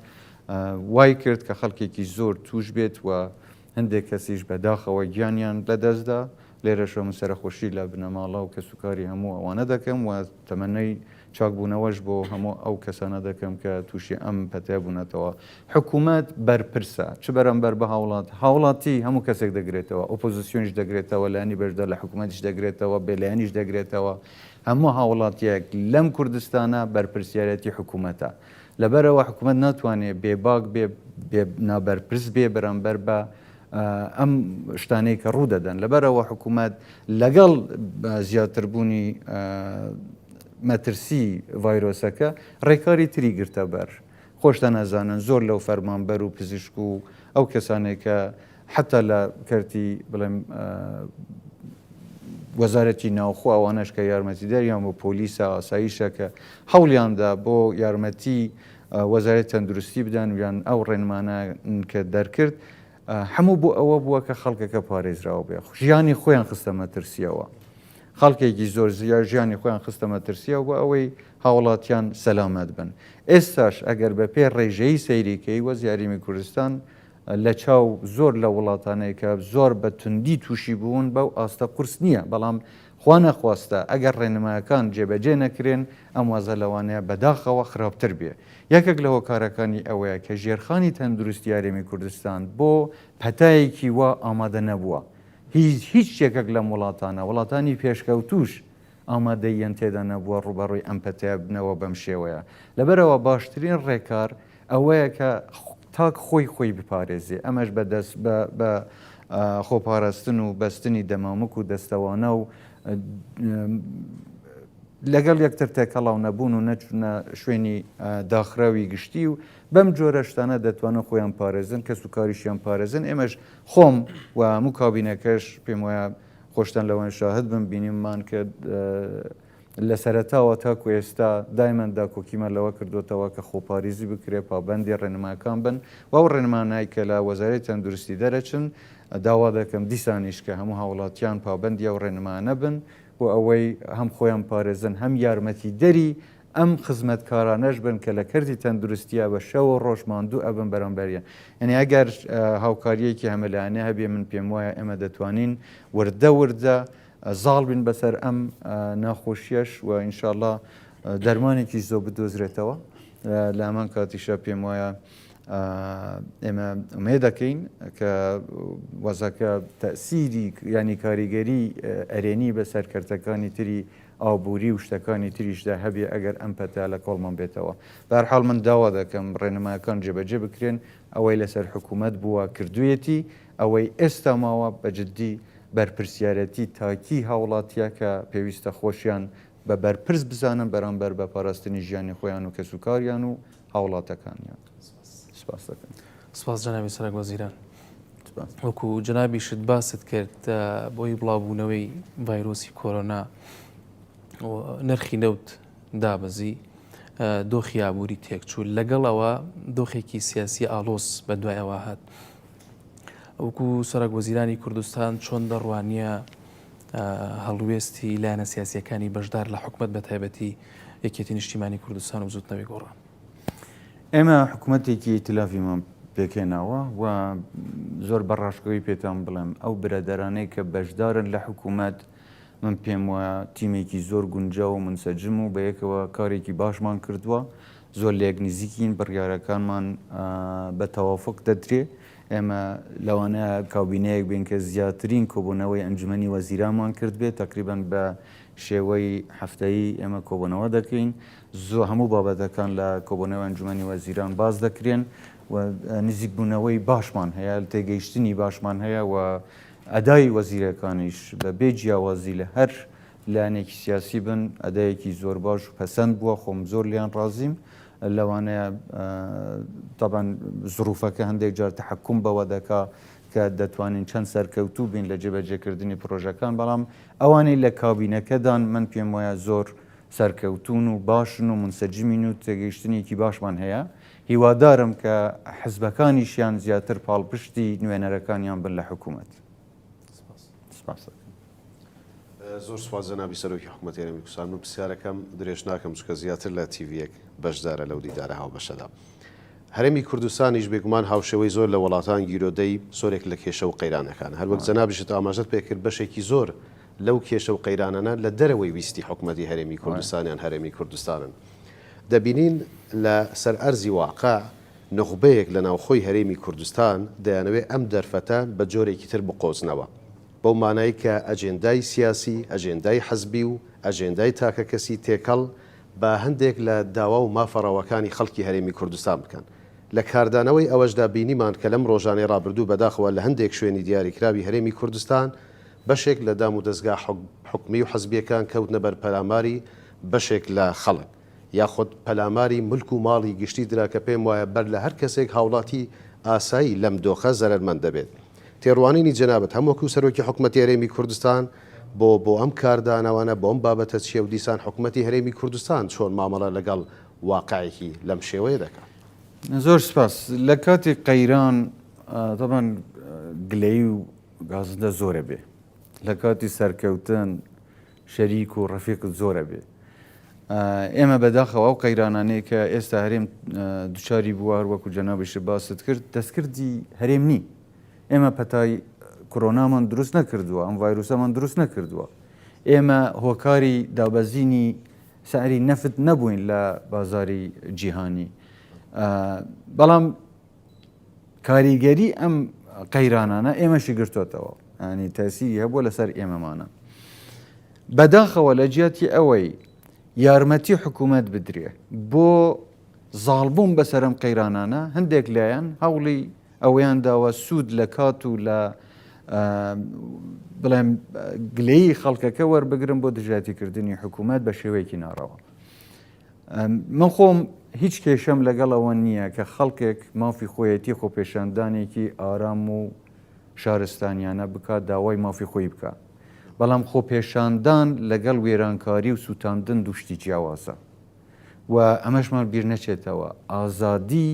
وای کرد کە خەڵکێکی زۆر توش بێت و هەندێک کەسیش بەداخەوە گیانیان لەدەستدا. لێرەشە من سەرخۆشی لە بنەماڵە و کە سوکاری هەموو ئەوانە دەکەم و تەمەنەی چاکبوونەوەش بۆ هەموو ئەو کەسانە دەکەم کە تووشی ئەم پەتەیە بوونەتەوە. حکوومەت بەرپرسە چ بەرەمبەر بە هاوڵاتی هەموو کەسێک دەگرێتەوە، ئۆپۆزیسیۆنیش دەگرێتەوە، لایانی بەشدا لە حکوومەتیش دەگرێتەوە، بێلایانیش دەگرێتەوە. هەموو هاوڵاتیەک لەم کوردستانە بەرپرسیارەتی حکوومەتە. لەبەرەوە حکوومەت ناتوانێت بێباک بێ نابەرپرس بێ بەرەمبەر بە ئەم شتانەی کە ڕوو دەدەن. لەبەرەوە حکوومەت لەگەڵ زیاتربوونی مەترسی ڤایرۆسەکە ڕێکاری تری گرتە بەر. خۆشتان نەزانن زۆر لەو فەرمانبەر و پزیشک و ئەو کەسانێک کە حتا لە کەرتی بڵێم وەزارەتی ناوخۆ ئەوانەش کە یارمەتیدەریان بۆ پۆلیسە ئاساییشە کە هەوڵیاندا بۆ یارمەتی وەزارەت تەندروستی بدەن یان ئەو ڕێنمانە کە دەرکرد هەموو بۆ ئەوە بووە کە خەڵکەکە پارێزراوە بێ. ژیانی خۆیان خستە مەترسیەوە، خەڵکێکی زۆر زیاد ژیانی خۆیان خستە مەترسیەوە بۆ ئەوەی هاوڵاتیان سەلامەت بن. ئێستاش ئەگەر بە پێ ڕێژەی سەیریکەی وەزارەتی یاریمی کوردستان لە چاو زۆر لە وڵاتانەی کە زۆر بە توندی تووشی بوون بەو ئاستە قورس نییە، بەڵام خوا نەخواستە ئەگەر ڕێنمایەکان جێبەجێ نەکرێن ئەم وازە لەوانەیە بەداخەوە خراپتر بێ. یەکێک لە هۆکارەکانی ئەوەیە کە ژێرخانی تەندروستی یاریمی کوردستان بۆ پەتایەکی وا ئامادە نەبووە. هیچ یەکێک لەم وڵاتانی پێشکەوتوش ئامادەیەن تێدا نەبووە ڕوبەڕووی ئەم پەتەیە بنەوە بەم شێوەیە. لەبەرەوە باشترین ڕێکار ئەوەیە کە تاک خۆی بپارێزێ. ئەمەش بەدەست بە خۆپاراستن و بەستنی دەمامک و دەستەوانە و لەگەڵ یەکتر تێکەڵاو نەبوون و نەچونە شوێنی داخراوی گشتی و بەم جۆرە شتانە دەتوانن خۆیان پارێزن کە سوکاریشیان پارێزن. ئێمەش خۆم و هەموو کابینەکەش پێم وایە خۆشتان لەوان شاهد بم بینیممان کە لە سەرەتاوە تاکو ئێستا دایمەن داکۆکیمە لەوە کردوتەوە کە خۆپارێزی بکرێ پابەندی ڕێنماکان بن و ئەو ڕێنمانای کە لە وەزارەتی تەندروستی دەرەچن داوا دەکەم دیسانیش کە هەموو هاوڵاتیان پابەندی ئەو ڕێنمانە بن بۆ ئەوەی هەم خۆیان پارێزن هەم یارمەتی دەری ئەم خزمەتکارانەش بن کە لە کردی تەندروستیە بە شەوە ڕۆژماندوو ئەبن بەرامبەریان. یعنی ئەگەر هاوکاریەکی هەمەلایانە هەبێ من پێم وایە ئێمە دەتوانین وردە زاڵ بین بەسەر ئەم ناخۆشیەش و ئینشاءڵڵا دەرمانێکی زۆر بدۆزرێتەوە. لە ئەمان کاتیشە پێم وایە ئێمە ئومێ دەکەین کە وەزەکە تەسیری ینی کاریگەری ئەرێنی بە سەرکەرتەکانی تری ئابووری و شتەکانی تریشدا هەبێ ئەگەر ئەم پەتە لە کۆڵمان بێتەوە. بەهەرحاڵ من داوا دەکەم ڕێنمایەکان جێبەجێ بکرێن ئەوەی لەسەر حکوومەت بووە کردوویەتی ئەوەی ئێستا ماوە بەجددی بەرپرسیارەتی تاکی هاوڵاتیە کە پێویستە خۆشیان بە بەرپرس بزانن بەرامبەر بە پاراستنی ژیانی خۆیان و کەس و کاریان و هاوڵاتەکانیان. سپاس دەکەم. سپاس جەنابی سەرۆک وەزیران. وەکو جەنابیشت باست کرد بۆی بڵاوبوونەوەی ڤایرۆسی کۆرۆنا نرخی نەوت دابەزی دۆخی ئابووری تێکچوو لەگەڵەوە دۆخێکی سیاسی ئالۆس بە دوای ئەوە هات. وەکو سەرۆک وەزیرانی کوردستان چۆن دەڕوانیە هەڵوێستی لایەنە سیاسیەکانی بەشدار لە حکومەت بە تایبەتی یەکێتی نیشتیمانی کوردستان و زوتنەوەی گۆڕان. ئێمە حکوومەتێکی ئیتلافیمان پێکێناوە و زۆر بەڕاشکەوەی پێتان بڵێم ئەو برادەرانەی کە بەشدارن لە حکوومەت من پێم وایە تیمێکی زۆر گونجاو و منسەجم و بە یەکەوە کارێکی باشمان کردووە زۆر لە یەک نزیکین بڕیارەکانمان بە تەوافق دەدرێ ئێمە لەوانەیە کابینەیەک بین کە زیاترین کۆبوونەوەی ئەنجومەنی وەزیرانمان کرد بێت تقریبان بە شێوەی هەفتەیی ئێمە کۆبوونەوە دەکەین زۆر هەموو بابەتەکان لە کۆبوونەوەی ئەنجومەنی وەزیران باز دەکرێن و نزیک بوونەوەی باشمان هەیە تێگەیشتنی باشمان هەیە و ئەدای وەزیرەکانیش بە بێ جیاوازی لە هەر لایەنێکی سیاسی بن ئەدایەکی زۆر باش و پەسەند بووە خۆم زۆر لیان ڕازیم لەوانەیە طبعاً زروفەکە هەندێک جار تەحکوم بەوە دەکا کە دەتوانین چەند سەرکەوتوو بین لە جێبەجێکردنی پرۆژەکان بەڵام ئەوانەی لە کابینەکەدان من پێم وایە زۆر سەرکەوتون و باشن و منسەجمین و تێگەیشتنێکی باشمان هەیە هیوادارم کە حزبەکانیشیان زیاتر پاڵپشتی نوێنەرەکانیان بن لە حکوومەت. زۆر سوپاس جەنابی سەرۆکی حکوومەتی هەرێمی کوردستان من پرسیارەکەم درێژ ناکەم چکە زیاتر لە تیڤیەک بەشدارە لەو دیدارە هاوبەشەدا. هەرێمی کوردستانیش بێگومان هاوشێوەی زۆر لە وڵاتان گیرۆدەی زۆرێک لە کێشە و قەیرانەکان هەروەک جەنابیشت ئاماژەت پێکرد بەشێکی زۆر لەو کێشە و قەیرانانە لە دەرەوەی ویستی حکوومەتی هەرێمی کوردستانیان هەرێمی کوردستانن. دەبینین لە سەر ئەرزی واقع نخبەیەک لە ناوخۆی هەرێمی کوردستان دەیانەوێت ئەم دەرفەتە بە جۆرێکی تر بقۆزنەوە بەو مانایی کە ئەجێندای سیاسی ئەجێندای حەزبی و ئەجێندای تاکە کەسی تێکەڵ بە هەندێک لە داوا و مافەڕەوەکانی خەڵکی هەرێمی کوردستان بکەن لە کاردانەوەی ئەوەشدا بینیمان کە لەم ڕۆژانەی ڕابردوو بەداخەوە لە هەندێک شوێنی دیاریکراوی هەرێمی کوردستان بەشێک لە دام و دەستگا حکومی و حەزبیەکان کەوتنە بەر پەلاماری بەشێک لە خەڵک یاخود پەلاماری ملک و ماڵی گشتی درا کە پێم وایە بەر لە هەر کەسێک هاوڵاتی ئاسایی لەم دۆخە زەرمەند دەبێت. تێڕوانینی جەنابەت هەمووەکو سەرۆکی حکوومەتی هەرێمی کوردستان بۆ ئەم کاردانەوانە بۆ ئەم بابەتە چیە و دیسان حکوومەتی هەرێمی کوردستان چۆن مامەڵە لەگەڵ واقعێکی لەم شێوەیە دەکات. زۆر سپاس لە کاتی قەیران طبعاً گلەی و گازندە زۆرە بێ لە کاتی سەرکەوتن شەریک و ڕەفیقت زۆرە بێ ئێمە بەداخەوە ئەو قەیرانانەیە کە ئێستا هەرێم دووچاری بوار وەکو جەنابیش باست کرد دەستکردی هەرێم نی ئێمە پەتای کۆرۆنامان دروست نەکردووە ئەم ڤایرۆسەمان دروست نەکردووە ئێمە هۆکاری دابەزینی سعری نەفت نەبووین لە بازاری جیهانی بەڵام کاریگەری ئەم قەیرانانە ئێمەشی گرتوتەوە ینی تەسیری هەبووە لەسەر ئێمەمانە بەداخەوە لە جیاتی ئەوەی یارمەتی حکوومەت بدرێ بۆ زاڵبوون بەسەرم قەیرانانە هەندێک لایەن هەوڵی ئەویان داوە سوود لە کات و لە بڵێم گلەیی خەڵکەکە وەربگرن بۆ دژاتیکردنی حکوومەت بە شێوەیەکی ناڕەوە من خۆم هیچ کێشەم لەگەڵەوە نییە کە خەڵکێک مافی خۆیەتی خۆپێشاندانێکی ئارام و شارستانیانە بکات داوای مافی خۆی بکات بەڵام خۆپێشاندان لەگەڵ وێرانکاری و سووتاندن دوشتی جیاوازە و ئەمەشمان بیر نەچێتەوە ئازادی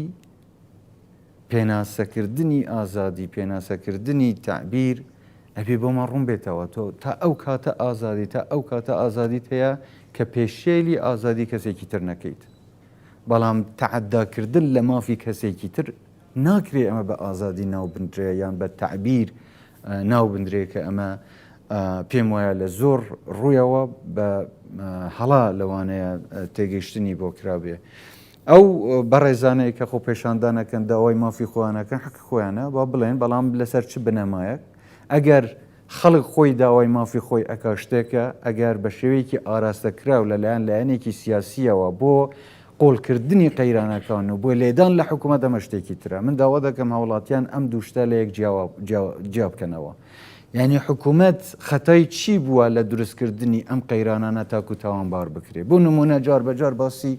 پێناسەکردنی ئازادی پێناسەکردنی تعبیر ئەبێ بۆمان ڕوون بێتەوە تۆ تا ئەو کاتە ئازادی تا ئەو کاتە ئازادیت هەیە کە پێشێلی ئازادی کەسێکی تر نەکەیت بەڵام تەعەداکردن لە مافی کەسێکی تر ناکرێ ئەمە بە ئازادی ناو بندرێ یان بە تعبیر ناو بندرێ کە ئەمە پێم وایە لە زۆر ڕوویەوە بە هەڵا لەوانەیە تێگەیشتنی بۆ کرابێ ئەو بەڕێزانەیە کە خۆپێشاندانەکەن داوای مافی خۆیانەکەن حق خۆیانە با بڵێن بەڵام لەسەر چ بنەمایەک ئەگەر خەڵک خۆی داوای مافی خۆی ئەکا شتێکە ئەگەر بە شێوەیەکی ئاراستەکراو لەلایەن لایەنێکی سیاسیەوە بۆ قۆڵکردنی قەیرانەکان و بۆ لێدان لە حکوومەت ئەمە شتێکی ترە من داوا دەکەم هاوڵاتیان ئەم دووشتە لە یەک جیا بکەنەوە یعنی حکوومەت خەتای چی بووە لە دروستکردنی ئەم قەیرانانە تاکو تاوانبار بکرێ بۆ نمونە جار بەجار باسی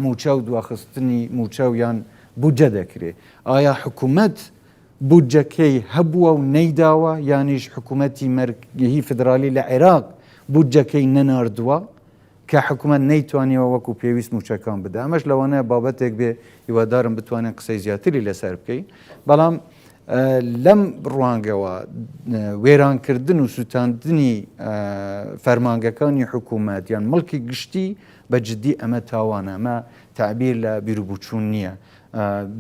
موچە و دواخستنی موچە و یان بودجە دەکرێت ئایا حکوومەت بودجەکەی هەبووە و نەیداوە یانیش حکوومەتی مەرگهی فدرالی لە عێراق بودجەکەی نەناردووە کە حکوومەت نەیتوانیەوە وەکو پێویست موچەکان بدا ئەمەش لەوانەیە بابەتێک بێ هیوادارم بتوانێت قسەی زیاتری لەسەر بکەین بەڵام لەم ڕوانگەوە وێرانکردن و سووتاندنی فەرمانگەکانی حکوومەت یان مڵکی گشتی بە جددی ئەمە تاوانە ئەمە تعبیر لە بیرروبووچوون نییە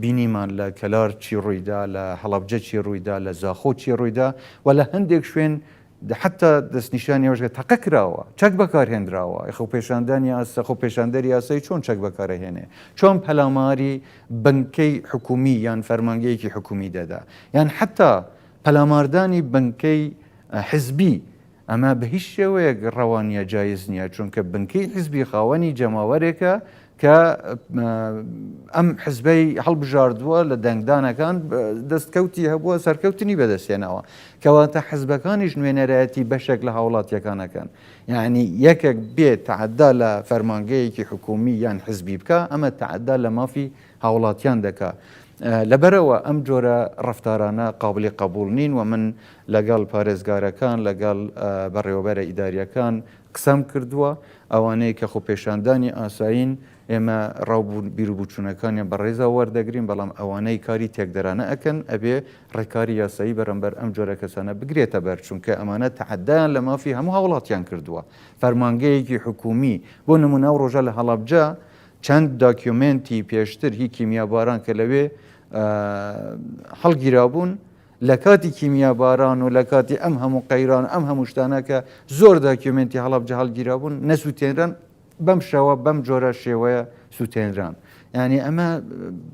بینیمان لە کەلار چی ڕوویدا لە هەڵەبجە چی ڕوویدا لە زاخۆ چی ڕوویدا و لە هەندێک شوێن حتا دەستنیشانی ئەوژگە تەقە کراوە چەک بەکارهێنراوە خۆ پێشاندانی ئاسە خۆ پێشاندەری یاسایی چۆن چەک بەکارەهێنێ چۆن پەلاماری بنکەی حکومی یان فەرمانگەیەکی حکومی دەدا یان حتا پەلاماردانی بنکەی حزبی ئەمە بە هیچ شێوەیەک ڕەوانیە جایز نییە چونکە بنکەی حزبی خاوەنی جەماوەرێکە کە ئەم حزبەی هەڵبژاردووە لە دەنگدانەکان دەستکەوتی هەبووە سەرکەوتنی بەدەستێنەوە کەواتە حزبەکانیش نوێنەرایەتی بەشێک لە هاوڵاتیەکانەکەن یعنی یەکێک بێت تعدا لە فەرمانگەیەکی حکومی یان حزبی بکە ئەمە تعدا لە مافی هاوڵاتیان دەکا لەبەرەوە ئەم جۆرە ڕفتارانە قابلی قبول نین و من لەگەڵ پارێزگارەکان لەگەڵ بەڕێوەبەرە ئیداریەکان قسەم کردووە ئەوانەیە کە خۆ پێشاندانی ئاسایین ئێمە ڕاوبوون بیرروبووچوونەکانیان بەڕێزا وەردەگرین بەڵام ئەوانەی کاری تێکدەرانە ئەکەن ئەبێ ڕێکاری یاسایی بەرەمبەر ئەم جۆرە کەسانە بگرێتە بەر چونکە ئەمانە تەعەدایان لە مافی هەموو هاوڵاتیان کردووە فەرمانگەیەکی حکومی بۆ نمونە ئەو ڕۆژە لە هەڵەبجە چەند داکیومنتی پێشتر هی کیمیاباران کە لەوێ هەڵگیرابوون لە کاتی کیمیاباران و لە کاتی ئەم هەموو قەیران ئەم هەموو شتانە کە زۆر داکیومنتی هەڵەبجە هەڵگیرابوون نەسووتێنران بەم شەوە بەم جۆرە شێوەیە سووتێنران ینی ئەمە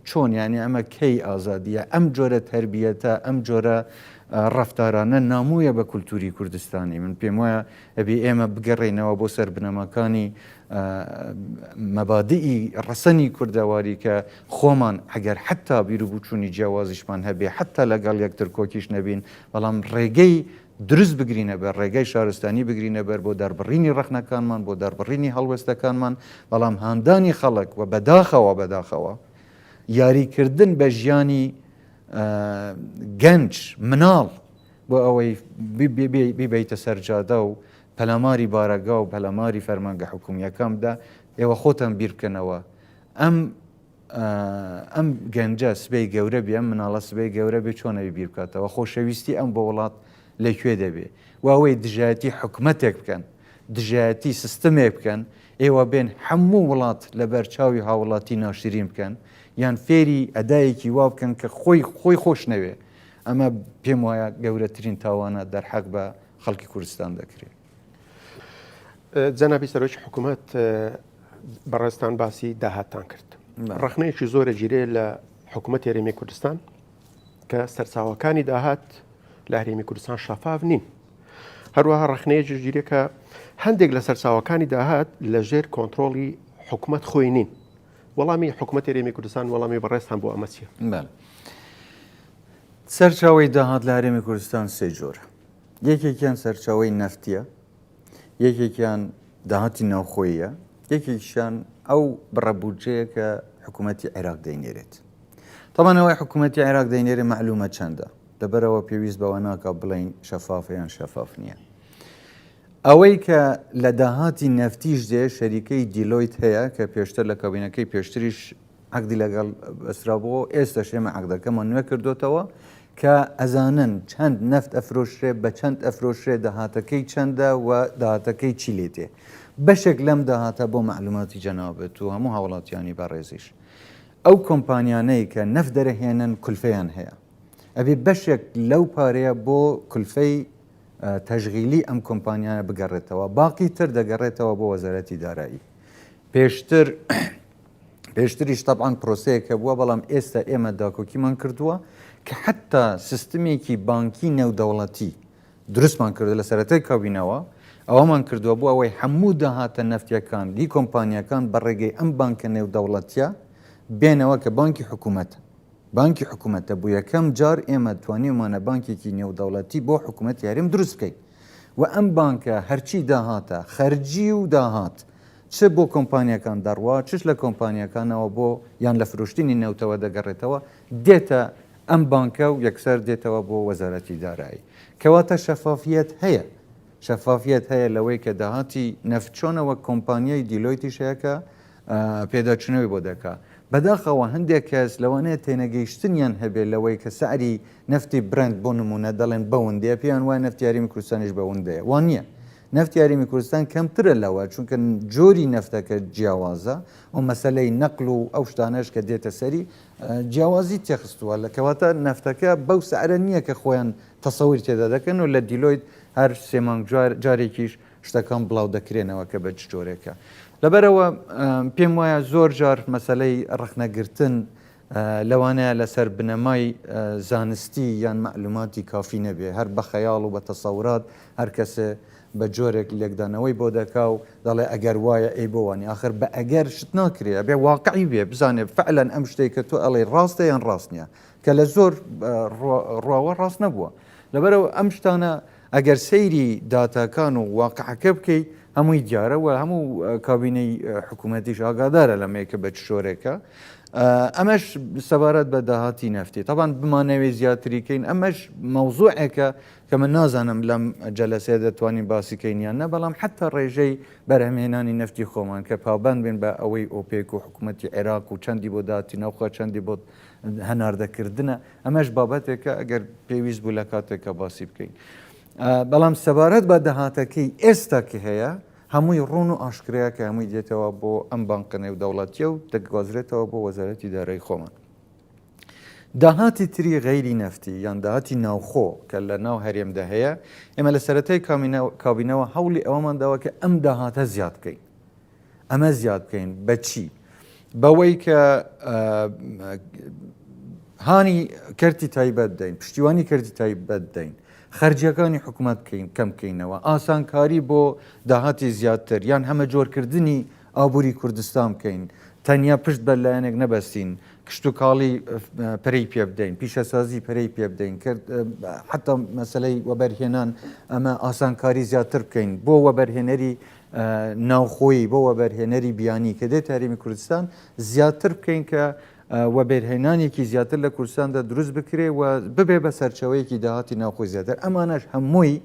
چۆن ینی ئەمە کەی ئازادیە ئەم جۆرە تربیەتە ئەم جۆرە ڕفتارانە نامویە بە کولتوری کوردستانی من پێم وایە ئەبێ ئێمە بگەڕێنەوە بۆ سەر بنەماکانی مەبادئی ڕەسەنی کوردەواری کە خۆمان ئەگەر حتا بیرروبووچوونی جیاوازیشمان هەبێ حتا لەگەڵ یەکتر کۆکیش نەبین بەڵام ڕێگەی دروست بگرینە بەر ڕێگەی شارستانی بگرینە بەر بۆ دەربڕینی ڕەخنەکانمان بۆ دەربڕینی هەڵوێستەکانمان بەڵام هاندانی خەڵک و بەداخەوە یاریکردن بە ژیانی گەنج مناڵ بۆ ئەوەی بیبیتە سەرجادە و پەلاماری بارەگا و پەلاماری فەرمانگە حکومیەکەمدا ئێوە خۆتان بیر بکەنەوە ئەم گەنجە سبەی گەورە بێ ئەم مناڵە سبەی گەورە بێ چۆنەوی بیر بکاتەوە خۆشەویستی ئەم بۆ وڵات لەکوێ دەبێ واوەی دژایەتی حکومەتێک بکەن دژایەتی سیستمێک بکەن ئێوە بێن هەموو وڵات لە بەرچاوی هاوڵاتی ناشرین بکەن یان فێری ئەدایەکی وا بکەن کە خۆی خۆش نەوێ ئەمە پێم وایە گەورەترین تاوانە دەرحەق بە خەڵکی کوردستان دەکرێت جەنابی سەرۆکی حکوومەت بەڕێستان باسی داهاتان کرد ڕخنەیەکی زۆرە گیرێ لە حکوومەت هەرێمی کوردستان کە سەرچاوەکانی داهات لە هەرێمی کوردستان شەفاف نین هەروەها ڕخنەیەکی گیرێ کە هەندێک لە سەرچاوەکانی داهات لە ژێر کۆنتترۆڵی حکوومەت خۆی نین وەڵامی حکوومەت هەرێمی کوردستان وەڵامی بەڕێستان بۆ ئەمە چیە؟ سەرچاوی داهات لە هەرێمی کوردستان سێ جۆرە یەکێکیان سەرچاوی نەفتیە یەکێکیان داهاتی ناوخۆیە یەکێکیشان ئەو بڕەبوجەیە کە حکوومەتی عێراق دەینێرێت تەمانەوەی حکوومەتی عێراق دەینێرێ معلومە چەندە لەبەرەوە پێویست بەوە ناکە بڵین شەفافیان شەفاف نییە ئەوەی کە لە داهاتی نەفتیش دێ شەریکەی دیلۆیت هەیە کە پێشتر لە کابینەکەی پێشتریش عەقدی لەگەڵ ئەسرابەوە ئێستا شێمە عەقدەکەمان نوێ کردوتەوە کە ئەزانن چەند نەفت ئەفرۆشرێ بە چەند ئەفرۆشرێ داهاتەکەی چەندە و داهاتەکەی چی لێتێ بەشێک لەم داهاتە بۆ معلوماتی جەنابێت و هەموو هاوڵاتیانی بەڕێزیش ئەو کۆمپانیانەی کە نەفت دەرەهێنن کولفەیان هەیە ئەبێ بەشێک لەو پارەیە بۆ کولفەی تەشغیلی ئەم کۆمپانیانە بگەڕێتەوە باقی تر دەگەڕێتەوە بۆ وەزارەتی دارایی پێشتریش تەبعاً پرۆسەیەکە بووە بەڵام ئێستا ئێمە داکۆکیمان کردووە کە حتا سیستمێکی بانکی نێودەوڵەتی دروستمان کردو لە سەرەتای کابینەوە ئەوەمان کردووە بوو ئەوەی هەموو داهاتە نەفتیەکان لی کۆمپانیەکان بەڕێگەی ئەم بانکە نێودەوڵەتیە بێنەوە کە بانکی حکوومەتە بانکی حکوومەتە بوو یەکەم جار ئێمە توانیمانە بانکێکی نێودەوڵەتی بۆ حکوومەت یاریم دروست بکەین و ئەم بانکە هەرچی داهاتە خەرجی و داهات چ بۆ کۆمپانیەکان دەڕوا چش لە کۆمپانیەکانەوە بۆ یان لە فرۆشتنی نەوتەوە دەگەڕێتەوە دێتە ئەم بانکە و یەکسەر دێتەوە بۆ وەزارەتی دارایی کەواتە شەفافیت هەیە شەفافیت هەیە لەوەی کە داهاتی نەفچۆنەوە کۆمپانیای دیلۆیتی شەیەکە پێداچنەوەی بۆ دەکا بەداخەوە هەندێک کەس لەوانەیە تێنەگەیشتنیان هەبێت لەوەی کە سعری نفتی برند بۆ نمونە دەڵێن بەوەندێ پێیان وایە نفتی یاریمی کوردستانیش بەوەندەیە وان نییە نفتی یاریمی کوردستان کەمترە لەوە چونکە جۆری نفتەکە جیاوازە و مەسلەی نەقل و ئەو شتانەش کە دێتە سەری جیاوازی تێخستووە لە کەواتە نفتەکە بەو سعرە نییە کە خۆیان تەسەویر تێدا دەکەن و لە دیلۆیت هەر سێمانگ جارێکیش شتەکان بڵاو دەکرێنەوە کە بە جۆرێکە لەبەرەوە پێم وایە زۆر جار مەسلەی ڕخنەگرتن لەوانەیە لەسەر بنەمای زانستی یان معلوماتی کافی نەبێ هەر بە خەیاڵ و بە تەسەورات هەر کەسێ بە جۆرێک لێکدانەوەی بۆ دەکا و دەڵێ ئەگەر وایە ئەی بۆوانی آخر بە ئەگەر شت ناکرێ بێ واقعی بێ بزانێ فعلەن ئەم شتێک کە تۆ ئەڵێ ڕاستە یان ڕاست نییە کە لە زۆر ڕواوە ڕاست نەبووە لەبەرەوە ئەم شتانە ئەگەر سەیری داتاکان و واقعەکە بکەیت هەمووی دیارەوە هەموو کابینەی حکوومەتیش ئاگادارە لەمەیەکە بە شۆرێکە ئەمەش سەبارەت بە داهاتی نفتی طبعاان بمانەوێ زیاتریکەین ئەمەش مەوزوعێکە کە من نازانم لەم جەلەسێ دەتوانین باسیکەینیان نە بەڵام حتا ڕێژەی بەرهەمهێنانی نفتی خۆمان کە پابند بێن بە ئەوەی ئۆپێک و حکوومەتی عێراق و چەندی بۆ داتی نەوخە چەندی بۆ هەناردەکردنە ئەمەش بابەتێکە ئەگەر پێویست بوو لە کاتێکە باسی بکەین بەڵام سەبارەت بە داهاتەکەی ئێستا کە هەیە هەمووی ڕوون و ئاشکرەیە کە هەمووی دێتەوە بۆ ئەم بانکە نێودەوڵەتیە و دەگوازرێتەوە بۆ وەزارەتی دارایی خۆمان داهاتی تری غەیری نفتی یان داهاتی ناوخۆ کە لە ناو هەرێمدا هەیە ئێمە لە سەرەتای کابینەوە هەوڵی ئەوەمان داوە کە ئەم داهاتە زیاد بکەین ئەمە زیاد بکەین بەچی بەوەی کە هانی کەرتی تایبەت دەین پشتیوانی کەرتی تایبەت دەین خەرجیەکانی حکوومەت کەم بکەینەوە ئاسانکاری بۆ داهاتی زیاتر یان هەمە جۆرکردنی ئابووری کوردستان بکەین تەنیا پشت بە لایەنێک نەبەستین کشت و کاڵی پەرەی پێ بدەین پیشەسازی پەرەی پێ بدەین حتا مەسلەی وەبەرهێنان ئەمە ئاسانکاری زیاتر بکەین بۆ وەبەرهێنەری ناوخۆیی بۆ وەبەرهێنەری بیانی کە دێت هەرێمی کوردستان زیاتر بکەین کە وەبەرهێنانێکی زیاتر لە کوردستاندا دروست بکرێ و ببێ بە سەرچەوەیەکی داهاتی ناوخۆی زیاتر ئەمانەش هەمووی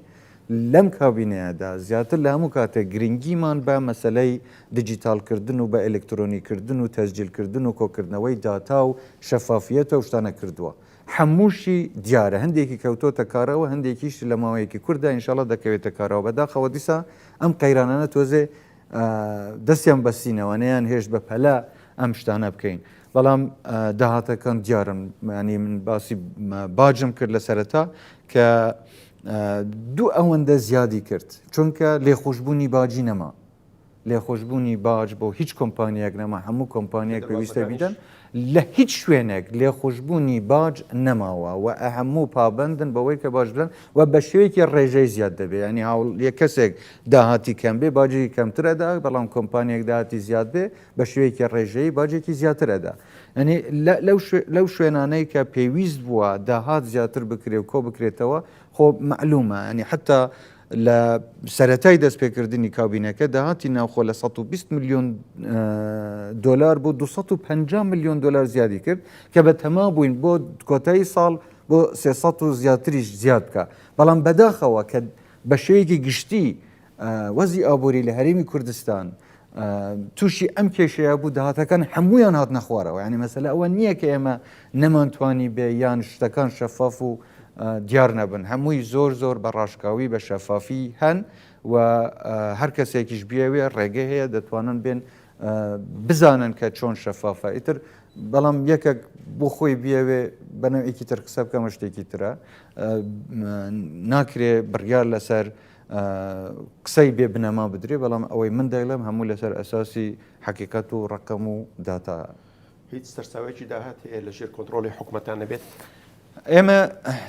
لەم کابینەیەدا زیاتر لە هەموو کاتێک گرنگیمان بە مەسلەی دیجیتالکردن و بە ئەلکترۆنیکردن و تەسجیلکردن و کۆکردنەوەی داتا و شەفافیەتە و شتانە کردووە هەمووشی دیارە هەندێکی کەوتۆتە کارەوە هەندێکیش لە ماوەیەکی کووردا ئینشاڵڵا دەکەوێتە کارەوە بەداخەوە دیسا ئەم قەیرانانە تۆزێ دەستیان بەسینەوەنیان هێشت بە پەلا ئەم شتانە بکەین بەڵام داهاتەکان دیارم ینی من باسی باجم کرد لە سەرەتا کە دوو ئەوەندە زیادی کرد چونکە لێخۆشببوونی باجی نەما لێخۆشببوونی باج بۆ هیچ کۆمپانیەک نەما هەموو کۆمپانیەک پێویستە بیدەن لە هیچ شوێنێک لێخۆشببوونی باج نەماوە و هەموو پابندن بەوەی کە باش بدەن و بە شێوەیەکی ڕێژەی زیاد دەبێت ینی یە کەسێک داهاتی کەم بێ باجی کەمترەدا بەڵام کۆمپانیەک داهاتی زیاد بێ بە شێوەیەکی ڕێژەی باجێکی زیاترەدا ینی لەو شوێنانەی کە پێویست بووە داهات زیاتر بکرێ و کۆ بکرێتەوە خۆ معلومە ینی حتا لە سەرەتای دەستپێکردنی کابینەکە داهاتی ناوخۆ لە 120 میلیۆن دلار بۆ 250 میلیۆن دلار زیادی کرد کە بە تەما بووین بۆ کۆتایی ساڵ بۆ 300 و زیاتریش زیاد بکە بەڵام بەداخەوە کە بە شێوەیەکی گشتی وەزی ئابووری لە هەرێمی کوردستان تووشی ئەم کێشەیە بوو داهاتەکان هەمویان هات نەخوارەوە ینی مەسەلە ئەوە نییە کە ئێمە نەمانتوانی بێ یان شتەکان شەفاف و دیار نەبن هەمووی زۆر بە ڕاشکاوی بە شەفافی هەن و هەر کەسێکیش بیاوێ ڕێگە هەیە دەتوانن بێن بزانن کە چۆن شەفافە ئیتر بەڵام یەکێک بۆ خۆی بیاوێ بەنەوەیەکی تر قسە بکەمە شتێکی ترە ناکرێ بڕیار لەسەر قسەی بێ بنەما بدرێ بەڵام ئەوەی من دەیڵم هەموو لەسەر ئەساسی حەقیقەت و ڕقم و داتا هیچ سەرچاوێکی داهات هەیە لە ژێر کۆنتڕۆلی حکوومەتان نەبێت ئێمە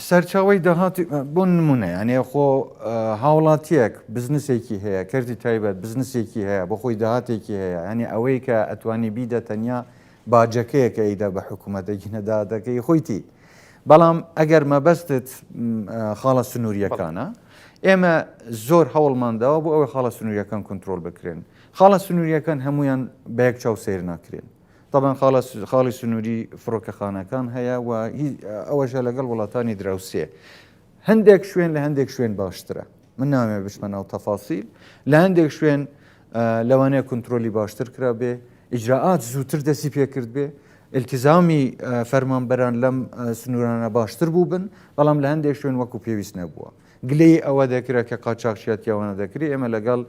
سەرچاوی داهاتی بۆ نمونە ئەنێ خۆ هاوڵاتیەک بزنسێکی هەیە کردی تایبەت بزنسێکی هەیە بۆ خۆی داهاتێکی هەیە ئەنی ئەوەی کە ئەتوانی بیدە تەنیا باجەکەیە کە ئەیدا بە حکوومەتێکی نەدادەکەی خۆیتی بەڵام ئەگەر مەبەستت خاڵە سنووریەکانە ئێمە زۆر هەوڵمانداوە بۆ ئەوەی خاڵە سنووریەکان کۆنتترۆل بکرێن خاڵە سنووریەکان هەمویان بە یەک چاو سیر ناکرێن طبعا خاڵی سنووری فڕۆکەخانەکان هەیە و ئەوەشە لەگەڵ وڵاتانی دراوسێ هەندێک شوێن لە هەندێک شوێن باشترە من نامێ بچمە ناو تەفاسیل لە هەندێک شوێن لەوانەیە کنتترۆلی باشتر کرا بێ ئیجراعات زووتر دەستی پێکرد بێ التیزامی فەرمانبەران لەم سنوورانە باشتر بوو بن بەڵام لە هەندێک شوێن وەکو پێویست نەبووە گلەی ئەوە دەکرێت کە قاچاقشیەتیاوانە دەکری ئێمە لەگەڵ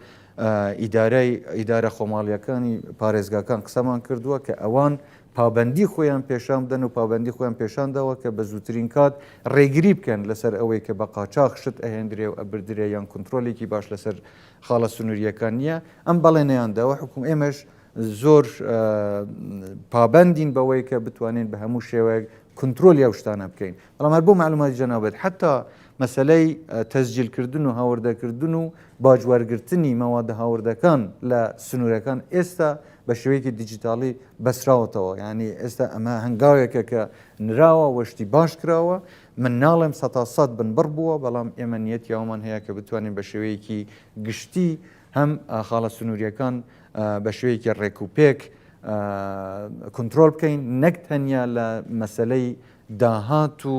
ئیدارە خۆماڵیەکانی پارێزگاکان قسەمان کردووە کە ئەوان پابندی خۆیان پێشان بدەن و پابندی خۆیان پێشانداوە کە بە زووترین کات ڕێگری بکەن لەسەر ئەوەی کە بە قاچاق شت ئەهێندرێ و ئەبردرێ یان کنتترۆلێکی باش لەسەر خاڵە سنووریەکان نییە ئەم بەڵێنەیانداوە حکوم ئێمەش زۆر پابندین بەوەی کە بتوانین بە هەموو شێوەیەک کنتترۆلی ئەو شتانە بکەین بەڵام هەر بۆ معلوماتی جەنابەت حتا مەسلەی تەسجیلکردن و هاوردەکردن و باجوەرگرتنی مەوادە هاوردەکان لە سنوورەکان ئێستا بە شێوەیەکی دیجیتاڵی بەسراوەتەوە ینی ئێستا ئەمە هەنگاوێکە کە نراوە وەشتی باش کراوە من ناڵێم 100% بنبڕ بووە بەڵام ئێمە نیەتی یاومان هەیە کە بتوانین بە شێوەیەکی گشتی هەم خاڵە سنووریەکان بە شوەیەکی ڕێکوپێک کنتترۆل بکەین نەک تەنیا لە مەسلەی داهات و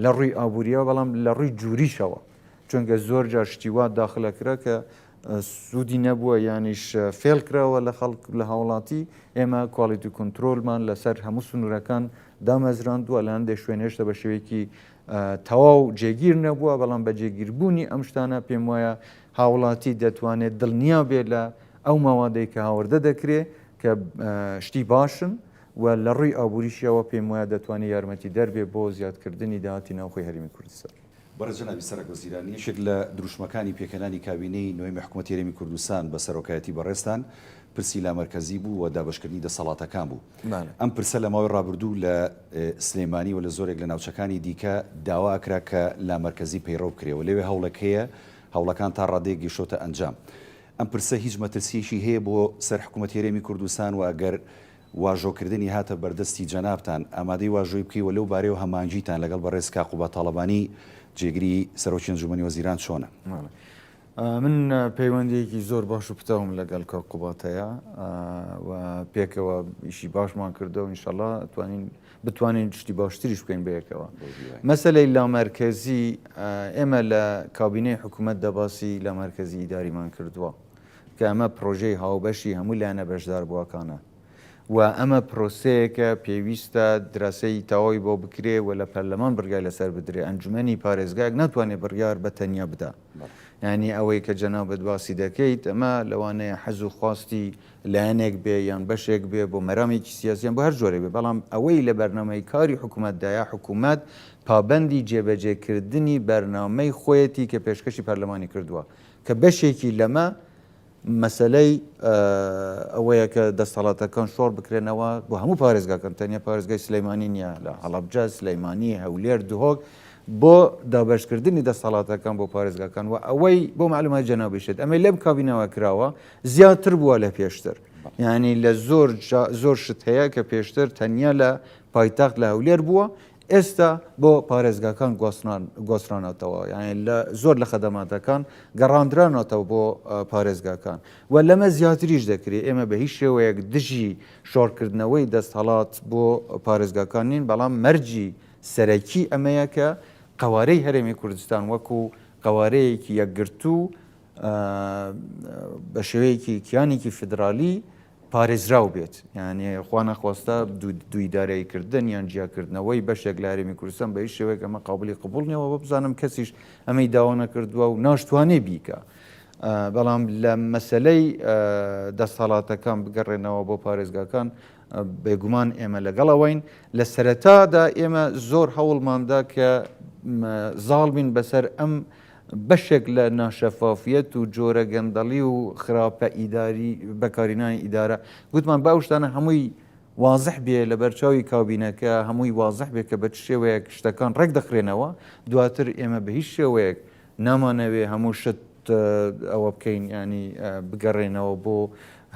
لە ڕووی ئابوووریەوە بەڵام لە ڕووی جووریشەوە چونکە زۆر جار شتیوات داخلەکرا کە سوودی نەبووە یانیش فێل کراوە لە خەڵک لە هاوڵاتی ئێمە کوالیتی کنتترۆلمان لەسەر هەموو سنوورەکان دامەزراندووە لە هەندێک شوێن هێشتا بە شێوەیەکی تەواو جێگیر نەبووە بەڵام بە جێگیربوونی ئەم شتانە پێم وایە هاوڵاتی دەتوانێت دڵنیا بێت لە ئەو ماوادەی کە هاوردە دەکرێت کە شتی باشن و لە ڕووی ئابووریشیەوە پێم وایە دەتوانێت یارمەتی دەربێ بۆ زیادکردنی داهاتی ناوخۆی هەرێمی کوردستان. بەڕێزجەنابی سەرۆک وەزیران یەکێک لە دروشمەکانی پێکەنانی کابینەی نوێی حکوومەتی هەرێمی کوردستان بە سەرۆکایەتی بەڕێستان پرسی لامەرکەزی بوو و دابەشکردنی دەسەڵاتەکان بوو. ئەم پرسە لە ماوەی ڕابردوو لە سلێمانی و لە زۆرێک لە ناوچەکانی دیکە داوا ئەکرا کە لامەرکەزی پەیڕەو بکرێەوە لەوێ هەوڵەکەیە هەوڵەکان تا ڕادەیەک گەیشتۆتە ئەنجام. ئەم پرسە هیچ مەترسیەشی هەیە بۆ سەر حکوومەتی هەرێمی کوردستان و ئەگەر واژۆکردنی هاتە بەردەستی جەنابتان ئامادەی واژۆی بکەیەوە لەو بارەیەوە هەمانجیتان لەگەڵ بەڕێز کاقوبە تاڵەبانی جێگری سەرۆکی ئەنجومەنی وەزیران چۆنە؟ من پەیوەندیەکی زۆر باش و پتاوم لەگەڵ کاقوبەتەیە و پێکەوە ئیشی باشمان کردەوە ئینشەڵڵا بتوانین شتی باشتریش بکەین بەیەکەوە. مەسەلەی لامەرکەزی ئێمە لە کابینەی حکوومەت دەباسی لامەرکەزی ئیداریمان کردووە کە ئەمە پرۆژەی هاوبەشی هەموو لایەنە بەشدار بووەکانە و ئەمە پرۆسەیەکە پێویستە دراسەی تەواوی بۆ بکرێ و لە پەرلەمان بڕگای لەسەر بدرێ ئەنجومەنی پارێزگایەک ناتوانێت بڕیار بە تەنیا بدا. ینی ئەوەی کە جەنابەت باسی دەکەیت ئەمە لەوانەیە حەز و خواستی لایەنێک بێ یان بەشێک بێ بۆ مەرامێکی سیاسیان بۆ هەر جۆرە بێ بەڵام ئەوەی لە بەرنامەی کاری حکوومەتدایە حکوومەت پابەندی جێبەجێکردنی بەرنامەی خۆیەتی کە پێشکەشی پەرلەمانی کردووە کە بەشێکی لەمە مەسلەی ئەوەیە کە دەسەڵاتەکان شۆڕ بکرێنەوە بۆ هەموو پارێزگاکەن تەنیا پارێزگای سلەیمانی نییە لە هەڵەبجە سلەیمانی هەولێر دوهۆک بۆ دابەشکردنی دەسەڵاتەکان بۆ پارێزگاکان و ئەوەی بۆ معلومات جەنابیشێت ئەمەی لەم کابینەوە کراوە زیاتر بووە لە پێشتر ینی لە زۆر شت هەیە کە پێشتر تەنیا لە پایتەخت لە هەولێر بووە ئێستا بۆ پارێزگاکان گۆسترانەوە یعنی زۆر لە خەدەماتەکان گەڕاندرانەوە بۆ پارێزگاکان و لەمە زیاتریش دەکرێت ئێمە بە هیچ شێوەیەک دژی شۆڕکردنەوەی دەستهەڵات بۆ پارێزگاکان نین بەڵام مەرجی سەرەکی ئەمەیە کە قوارەی هەرێمی کوردستان وەکو قوارەیەکی یەکگرتوو بە شێوەیەکی کیانێکی فدرالی پارێزراو بێت یعنی خوا نەخواستە دوویدارەیکردن یان جیاکردنەوەی بەشێک لە هەرێمی کوردستان بە هیچ شێوەیەک ئەمە قابلی قبول نیەوە بە بزانم کەسیش ئەمەی داوا نەکردووە و ناشتوانێ بیکە بەڵام لە مەسلەی دەسەڵاتەکان بگەڕێنەوە بۆ پارێزگاکان بێگومان ئێمە لەگەڵەوەین لە سەرەتادا ئێمە زۆر هەوڵماندا کە زاڵبین بەسەر ئەم بەشێک لە ناشەفافیەت و جۆرە گەندەڵی و خراپە ئیداری بەکارینانی ئیدارە گوتمان باوشتانە هەمووی وازح بێ لە بەرچاوی کابینەکە هەمووی وازح بێ کە بە شێوەیەک شتەکان ڕێک دەخرێنەوە دواتر ئێمە بە هیچ شێوەیەک نامانەوێ هەموو شت ئەوە بکەین ینی بگەڕێنەوە بۆ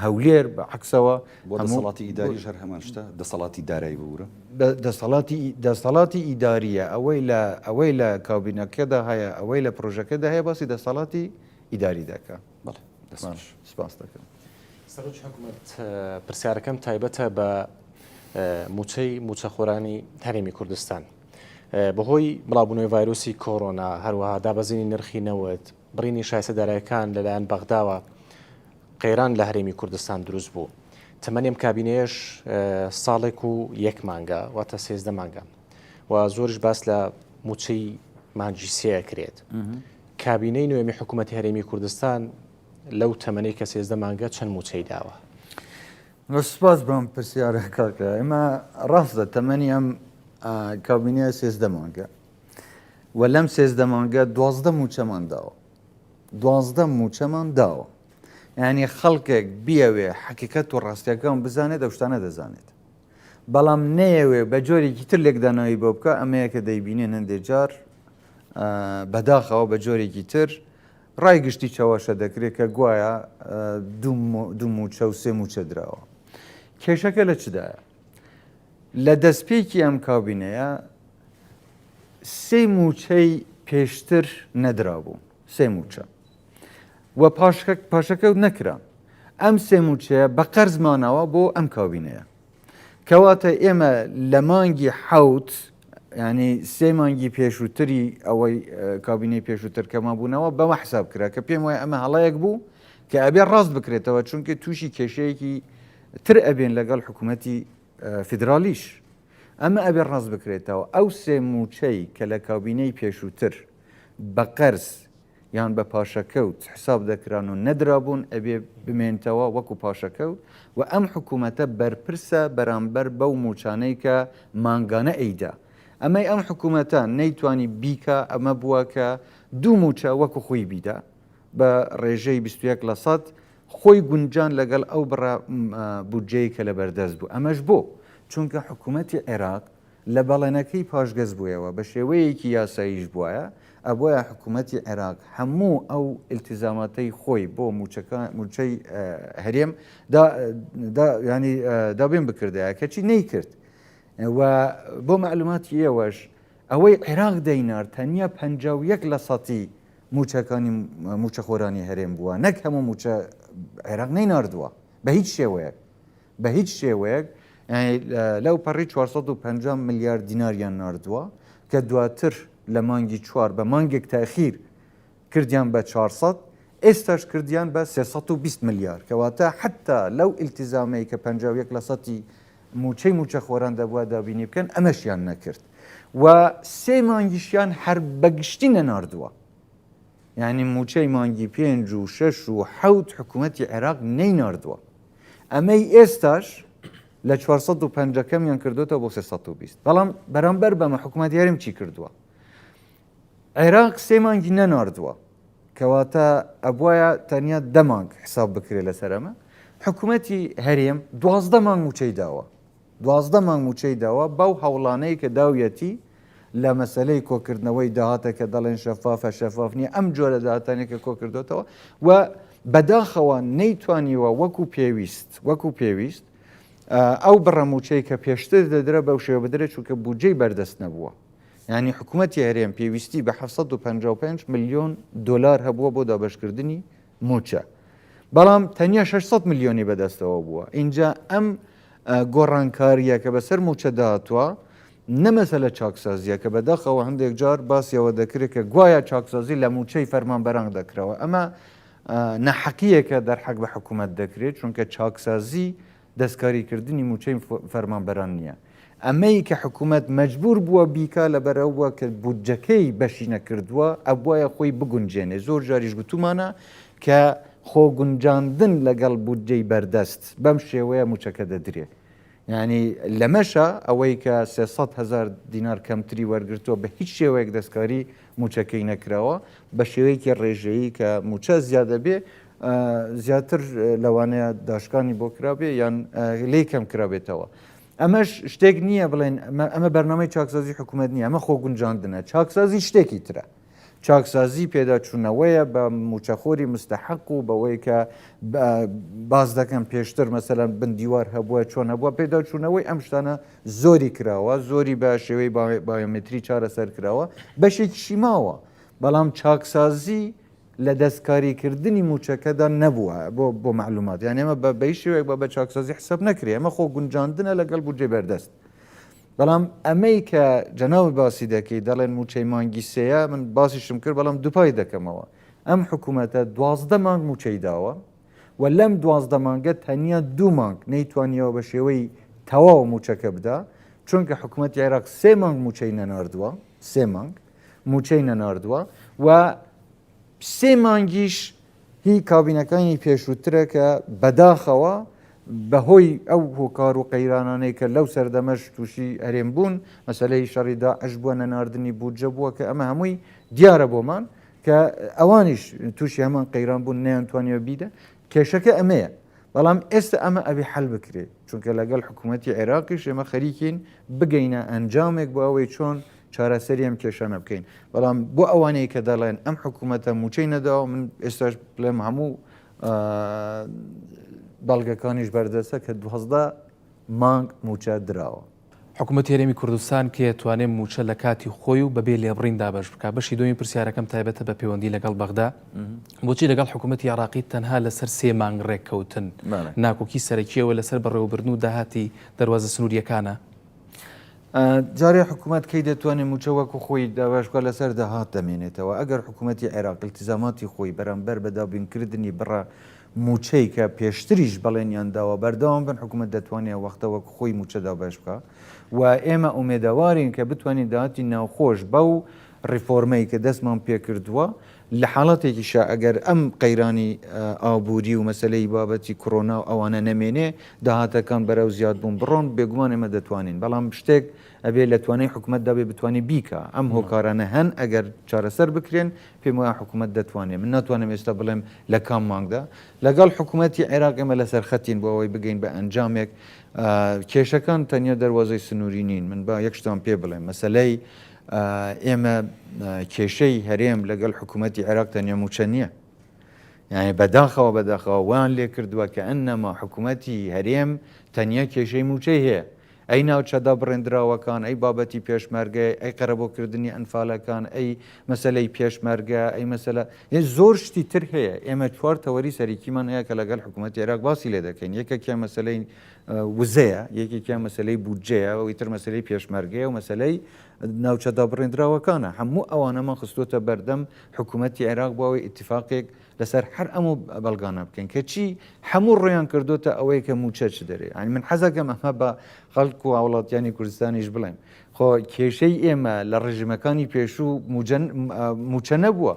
هەولێر بە عکسەوە بۆ دەسەڵاتی ئیداری ژەر هەمان شتە دەسەڵاتی دارایی بورە دەسەڵاتی ئیداریە ئەوەی لە کابینەکەدا هەیە ئەوەی لە پرۆژەکەدا هەیە باسی دەسەڵاتی ئیداری دەکە سپاس دەکەم. سەرۆکی حکوومەت پرسیارەکەم تایبەتە بە موچەخۆرانی هەرێمی کوردستان بەهۆی بڵاوبوونەوەی ڤایرۆسی کۆڕۆنا هەروەها دابەزینی نرخی نەوت بڕینی شایستەدارەکان لەلایەن بەغداوە قەیران لە هەرێمی کوردستان دروست بوو تەمەنێم کابینەیەش ساڵێک و یەک مانگە واتە 13 مانگە و زۆرش باس لە موچەی مانگی سێە کرێت کابینەی نوێمی حکوومەتی هەرێمی کوردستان لەو تەمەنەی کە 13 مانگە چەند موچەی داوە سپاس بەم پرسیارە کاکە ئێمە ڕاستە تەمەنی ئەم کابینەیە 13 مانگە و لەم 13 مانگە 12 موچەمان داوە 12 موچەمان داوە یعنی خەڵکێک بیاوێ حقیقەت و ڕاستیەکان بزانێت ئەو شتانە دەزانێت بەڵام نەیەوێ بە جۆرێکی تر لێکدانایی بۆ بکە ئەمەیە کە دەیبینێن هەندێک جار بەداخەوە بە جۆرێکی تر ڕای گشتی چاوەشە دەکرێت کە گوایە دوو موچە و سێ موچە درراوە کێشەکە لە چدایە لە دەستپێکی ئەم کابینەیە سێ موچەی پێشتر نەدرابوو سێ موچە و پاشەکەوت نەکرا ئەم سێ موچەیە بە قەرزمانەوە بۆ ئەم کابینەیە کەواتە ئێمە لە مانگی حەوت ینی سێ مانگی پێشووتری ئەوەی کابینەی پێشووتر کەما بوونەوە بەمە حساب کرا کە پێم وایە ئەمە هەڵەیەک بوو کە ئەبێ ڕاست بکرێتەوە چونکە تووشی کێشەیەکی تر ئەبێن لەگەڵ حکوومەتی فیدرالیش ئەمە ئەبێ ڕاست بکرێتەوە ئەو سێ موچەی کە لە کابینەی پێشووتر بە قەرز یان بە پاشەکەوت حساب دەکران و نەدرابوون ئەبێ بمێنتەوە وەکو پاشەکەوت و ئەم حکوومەتە بەرپرسە بەرامبەر بەو موچانەی کە مانگانە ئەیدا ئەمەی ئەم حکوومەتان نەیتوانی بیکە ئەمە بووە کە دوو موچە وەکو خۆی بیدا بە ڕێژەی 21% خۆی گونجان لەگەڵ ئەو بڕە بودجەی کە لە بەردەست بوو ئەمەش بۆ چونکە حکوومەتی عێراق لە بەڵێنەکەی پاشگەز بوویەوە بە شێوەیەکی یاساییش بووە ئەبواە حکوومەتی عێراق هەموو ئەو ئیلتیزاماتەی خۆی بۆ موچەی هەرێم ینی دابێن بکردایە کەچی نەیکرد و بۆ معلوماتی ئێوەش ئەوەی عێراق دەینار تەنیا 51% موچەکانی موچەخۆرانی هەرێم بووە نەک هەموو موچە عێراق نەیناردووە بە هیچ شێوەیەک لەو پەڕی 450 میلیارد دیناریان ناردووە کە دواتر لە مانگی 4 بە مانگێک تاخیر کردیان بە 400 ئێستاش کردیان بە 320 میلیارد کەواتە حتا لەو ئیلتیزامەی کە 51% موچەی موچەخۆران دەبووە دابینی بکەن ئەمەشیان نەکرد و سێ مانگیشیان هەر بەگشتی نەناردووە یعنی موچەی مانگی 5 و 6 و 7 حکوومەتی عێراق نەیناردووە ئەمەی ئێستاش لە 450کەمیان کردوتەوە بۆ 320 بەڵام بەرامبەر بەمە حکوومەتی هەرێم چی کردووە عێراق سێ مانگی نەناردووە کەواتە ئەبوایە تەنیا دەمانگ حساب بکرێت لەسەرەمە حکوومەتی هەرێم 12 مانگ موچەی داوە 12 مانگ موچەی داوە باو هەوڵانەی کە داویەتی لە مەسلەی کۆکردنەوەی داهاتە کە دەڵێن شەفاف نیە ئەم جۆرە داهاتانێکە کۆکردوتەوە و بەداخەوە نەیتوانیوە وەکو پێویست ئەو بڕەموچەی کە پێشتر دەدرە بەو شێوە بدرێت چونکە بودجەی بەردەست نەبووە ینی حکوومەتی هەرێم پێویستی بە 755 میلیۆن دلار هەبووە بۆ دابشکردنی موچە بەڵام تەنیا 600 میلیۆنی بەدەستەوە بووە اینجا ئەم گۆڕانکاریە کە بەسەر موچە داهاتوە نەمەسە لە چاکسازیە کە بەداخەوە هەندێک جار باسیەوە دەکرێت کە گوایە چاکسازی لە موچەی فەرمانبەران دەکرەوە ئەمە نەحەقیەکە دەرحەق بە حکوومەت دەکرێت چونکە چاکسازی دەستکاریکردنی موچەی فەرمانبەران نییە ئەمەی کە حکوومەت مەجبور بووە بیکە لەبەرەوە کە بودجەکەی بەشی نەکردووە ئەبوایە خۆی بگونجێنێ زۆر جاریش گوتومانە کە خۆگونجاندن لەگەڵ بودجەی بەردەست بەم شێوەیە موچەکە دەدرێت ینی لەمەشە ئەوەی کە 300,000 دینار کەمتری وەرگرتووە بە هیچ شێوەیەک دەستکاری موچەکەی نەکراوە بە شێوەیەکی ڕێژەیی کە موچە زیادە بێ زیاتر لەوانەیە داشکانی بۆ کرابێ یان لێ کەم کرابێتەوە ئەمەش شتێک نییە بڵێن ئەمە بەرنامەی چاکسازی حکوومەت نییە ئەمە خۆگونجاندنە چاکسازی شتێکی ترە چاکسازی پێداچوونەوەیە بە موچەخۆری مستحق و بەوەی کە باز دەکەم پێشتر مەسەلەن بندیوار هەبووە چۆن هەبووە پێداچوونەوەی ئەم شتانە زۆری کراوە زۆری بە شێوەی بایۆمتری چارەسەر کراوە بەشێکیشی ماوە بەڵام چاکسازی لە دەستکاریکردنی موچەکەدا نەبووە بۆ معلومات یان ئێمە بە شێوەیەک بە چاکسازی حساب نەکرێ ئەمە خۆ گونجاندنە لەگەڵ بودجێ بەردەست بەڵام ئەمەی کە جەناوی باسی دەکەی دەڵێن موچەی مانگی سەیە من باسیشم کرد بەڵام دووپای دەکەمەوە ئەم حکوومەتە 12 مانگ موچەی داوە و لەم 12 مانگە تەنیا 2 مانگ نەیتوانیەوە بە شێوەی تەواو موچەکە بدا چونکە حکوومەتی عێراق 3 مانگ موچەی نەناردووە 3 مانگ موچەی نەناردووە و 3 مانگیش هی کابینەکانی پێشووترە کە بەداخەوە بەهۆی ئەو هۆکار و قەیرانانەی کە لەو سەردەمەش تووشی هەرێم بوون مەسلەی شەڕیدا ئەش بووە نەناردنی بودجە بووە کە ئەمە هەمووی دیارە بۆمان کە ئەوانیش تووشی هەمان قەیران بوون نەیانتوانیەوە بیدە کێشەکە ئەمەیە بەڵام ئێستا ئەمە ئەبێ حەل بکرێت چونکە لەگەڵ حکوومەتی عێراقیش ئێمە خەریکین بگەینە ئەنجامێک بۆ ئەوەی چۆن چارەسەری ئەم کێشانە بکەین بەڵام بۆ ئەوانەیە کە دەڵێن ئەم حکوومەتە موچەی نەداوە من ئێستاش بڵێم هەموو بەڵگەکانیش بەردەستە کە 12 مانگ موچە دراوە حکوومەت هەرێمی کوردستان کە توانێت موچە لە کاتی خۆی و بەبێ لێبڕیندا بەش بکە بەشی دومی پرسیارەکەم تایبەتە بە پەیوەندی لەگەڵ بەغدا بۆچی لەگەڵ حکوومەتی عێراقی تەنها لەسەر 3 مانگ ڕێککەوتن ناکۆکی سەرەکیەوە لەسەر بەڕێوەبردن و داهاتی دەواازە سنووریەکانە جارێ حکوومەت کەی دەتوانێت موچە وەکو خۆی دابشکە لەسەر داهات دەمێنێتەوە ئەگەر حکوومەتی عێراق التزاماتی خۆی بەرامبەر بەدابینکردنی بڕە موچەی کە پێشتریش بەڵێنیان داوە بەردەوام بن حکوومەت دەتوانێت وەختەوەک خۆی موچەدا بەش بکە و ئێمە ئومێدەوارین کە بتوانین داهاتی ناوخۆش بەو ڕیفۆرمەی کە دەستمان پێکردووە لە حاڵەتێکیشە ئەگەر ئەم قەیرانی ئابووری و مەسلەی بابەتی کۆڕۆنا و ئەوانە نەمێنێ داهاتەکان بەرەو زیاد بوون بڕۆن بێگومان ئێمە دەتوانین بەڵام شتێک ئەبێ لە توانای حکوومەت دابێ بتوانێت بیکە ئەم هۆکارانە هەن ئەگەر چارەسەر بکرێن پێم وایە حکوومەت دەتوانێت من ناتوانم ئێستا بڵێم لە کام مانگدا لەگەڵ حکوومەتی عێراق ئێمە لەسەر خەتین بۆ ئەوەی بگەین بە ئەنجامێک کێشەکان تەنیا دەواازەی سنووری نین من با یەک شتان پێ بڵێم مەسلەی ئێمە کێشەی هەرێم لەگەڵ حکوومەتی عێراق تەنیا موچە نییە یعنی بەداخەوە وان لێ کردووە کە ئەنەما حکوومەتی هەرێم تەنیا کێشەی موچەی هەیە ئەی ناوچەدا بڕێنراوەکان ئەی بابەتی پێشمەرگە ئەی قەرەبۆکردنی ئەنفالەکان ئەی مەسلەی پێشمەرگە ئەی مەسەلە زۆر شتی تر هەیە ئێمە 4 تەوەری سەرکیمان هەیە کە لەگەڵ حکوومەتی عێراق باسی لێ دەکەین یەکێکیان مەسلەی وزەیە یەکێکیان مەسلەی بودجەیە و ئیتر مەسلەی پێشمەرگەیە و مەسلەی ناوچەدا بڕێنراوەکانە هەموو ئەوانەمان خستوتە بەردەم حکوومەتی عێراق بۆەوەی ئیتیفاقێک لەسەر هەر ئەموو بەڵگانە بکەین کە چی هەموو ڕۆیان کردوتە ئەوەی کە موچە چ دەرێ ئەنی من حەزەکەم ئەمە بە خەڵکو و وڵاتیانی کوردستانیش بڵێم خۆ کێشەی ئێمە لە ڕژیمەکانی پێشوو موچە نەبووە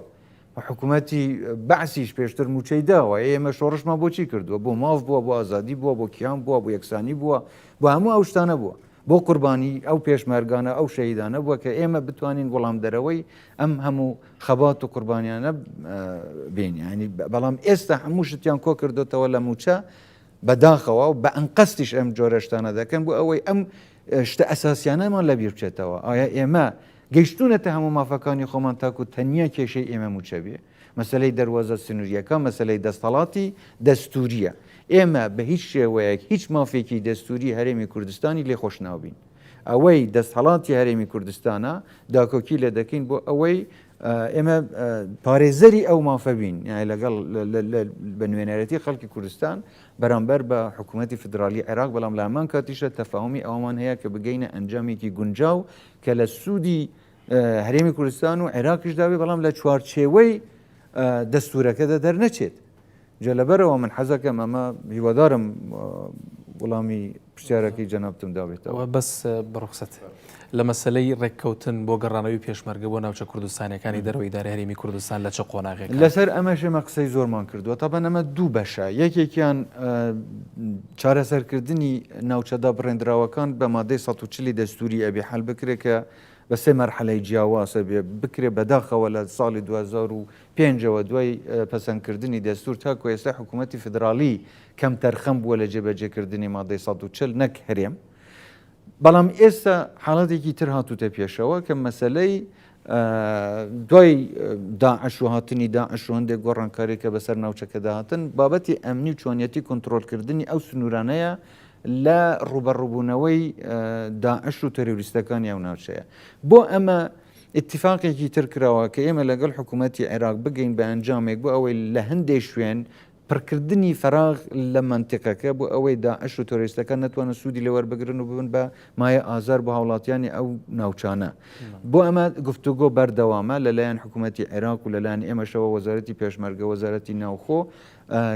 حکوومەتی بەعسیش پێشتر موچەی داوە ئێمە شۆڕشمان بۆچی کردووە بۆ ماف بووە بۆ ئازادی بووە بۆ کیان بووە بۆ یەکسانی بووە بۆ هەموو ئەو شتانە بووە بۆ قوربانی ئەو پێشمەرگانە ئەو شەیدانە بووە کە ئێمە بتوانین وەڵام دەرەوەی ئەم هەموو خەبات و قوربانیانە بینی بەڵام ئێستا هەموو شتیان کۆ کردوتەوە لە موچە بەداخەوە و بە ئەنقەستیش ئەم جۆرەشتانە دەکەن بۆ ئەوەی ئەم شتە ئەساسیانەمان لە بیر بچێتەوە ئایا ئێمە گەیشتونەتە هەموو مافەکانی خۆمان تاکو تەنیا کێشەی ئێمە موچە بێ مەسلەی دەواازە سنووریەکە مەسلەی دەستەڵاتی دەستوریە ئێمە بە هیچ شێوەیەک هیچ مافێکی دەستوری هەرێمی کوردستانی لێ خۆش ناوبین ئەوەی دەستهڵاتی هەرێمی کوردستانە داکۆکی لێ دەکەین بۆ ئەوەی ئێمە پارێزەری ئەو مافەبین لەگەڵ بە نوێنەرەتی خەڵکی کوردستان بەرامبەر بە حکوومەتی فدرالی عێراق بەڵام لە هەمان کاتیشە تەفاهمی ئەومان هەیە کە بگەینە ئەنجامێکی گونجاو کە لە سوودی هەرێمی کوردستان و عێراقیش داوێ بەڵام لە چوارچێوەی دەستورەکەدا دەرنەچێت جا لەبەرەوە من حەزەکەم ئەمە هیوادارم وەڵامی پرسیارەکەی جەنابتم داوێتەوە بەس بڕخسەت لە مەسلەی ڕێککەوتن بۆ گەڕانەوەی پێشمەرگە بۆ ناوچە کوردستانەکانی دەرەوەی دارە هەرێمی کوردستان لە چه قۆناغێک لەسەر ئەمەش ئێمە قسەی زۆرمان کردووە تاپەن ئەمە دوو بەشە یەکێکیان چارەسەرکردنی ناوچەدا بڕێنراوەکان بە مادەی 140 دەستوری ئەبێ حەل بکرێت کە بە سێ مەرحەلەی جیاواسە بکرێ بەداخەوە لە ساڵی 2005ەوە دوای پەسەندکردنی دەستور تاکو ئێستا حکوومەتی فدرالی کەم تەرخەم بووە لە جێبەجێکردنی مادەی 140 نەک هەرێم بەڵام ئێستا حاڵەتێکی تر هاتوتە پێشەوە کە مەسلەی دوای داعش و هاتنی داعش و هەندێک گۆڕانکاریکە بەسەر ناوچەکەدا هاتن بابەتی ئەمنی و چۆنیەتی کۆنتترۆلکردنی ئەو سنوورانەیە لە ڕوبەڕووبوونەوەی داعش و تەروریستەکانی ئەو ناوچەیە بۆ ئەمە اتفاقێکی تر کراوە کە ئێمە لەگەڵ حکوومەتتی عێراق بگەین بە ئەنجامێک بۆ ئەوەی لە هەندێک شوێن پڕکردنی فراغ لە منتیقەکە بۆ ئەوەی داعش و تۆریستەکە نتوانە سوودی لەوەربگرن و ببن بە مایە ئازار بۆ هاوڵاتیانی ئەو ناوچانە بۆ ئەمە گفتوگۆ بەردەوامە لەلایەن حکوومەتتی عێراق و لەلایەن ئێمەشەوە وەزارەتی پێشمەرگە وەزارەتی ناوخۆ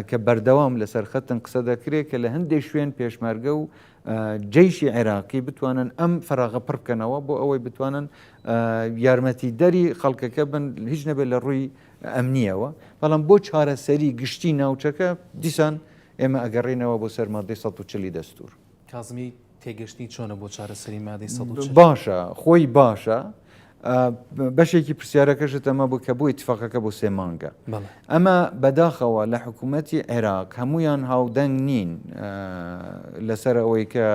کە بەردەوام لەسەر خەتن قسە دەکرێت کە لە هەندێک شوێن پێشمەرگە و جەیشی عێراقی بتوانن ئەم فراغە پڕ بکەنەوە بۆ ئەوەی بتوانن یارمەتی دەری خەڵکەکە بن هیچ نەبێت لە ڕووی ئەمنیەوە بەڵام بۆ چارەسەری گشتی ناوچەکە دیسان ئێمە ئەگەڕێنەوە بۆ سەر مادەی 140 دەستور کازمی تێگەشتنی چۆنە بۆ چارەسەری مادەی 140 باشە خۆی باشە بەشێکی پرسیارەکەشت ئەمە بوو کە بۆ ئیتفاقەکە بۆ 3 مانگە ئەمە بەداخەوە لە حکوومەتتی عێراق هەمویان هاودەنگ نین لەسەر ئەوەی کە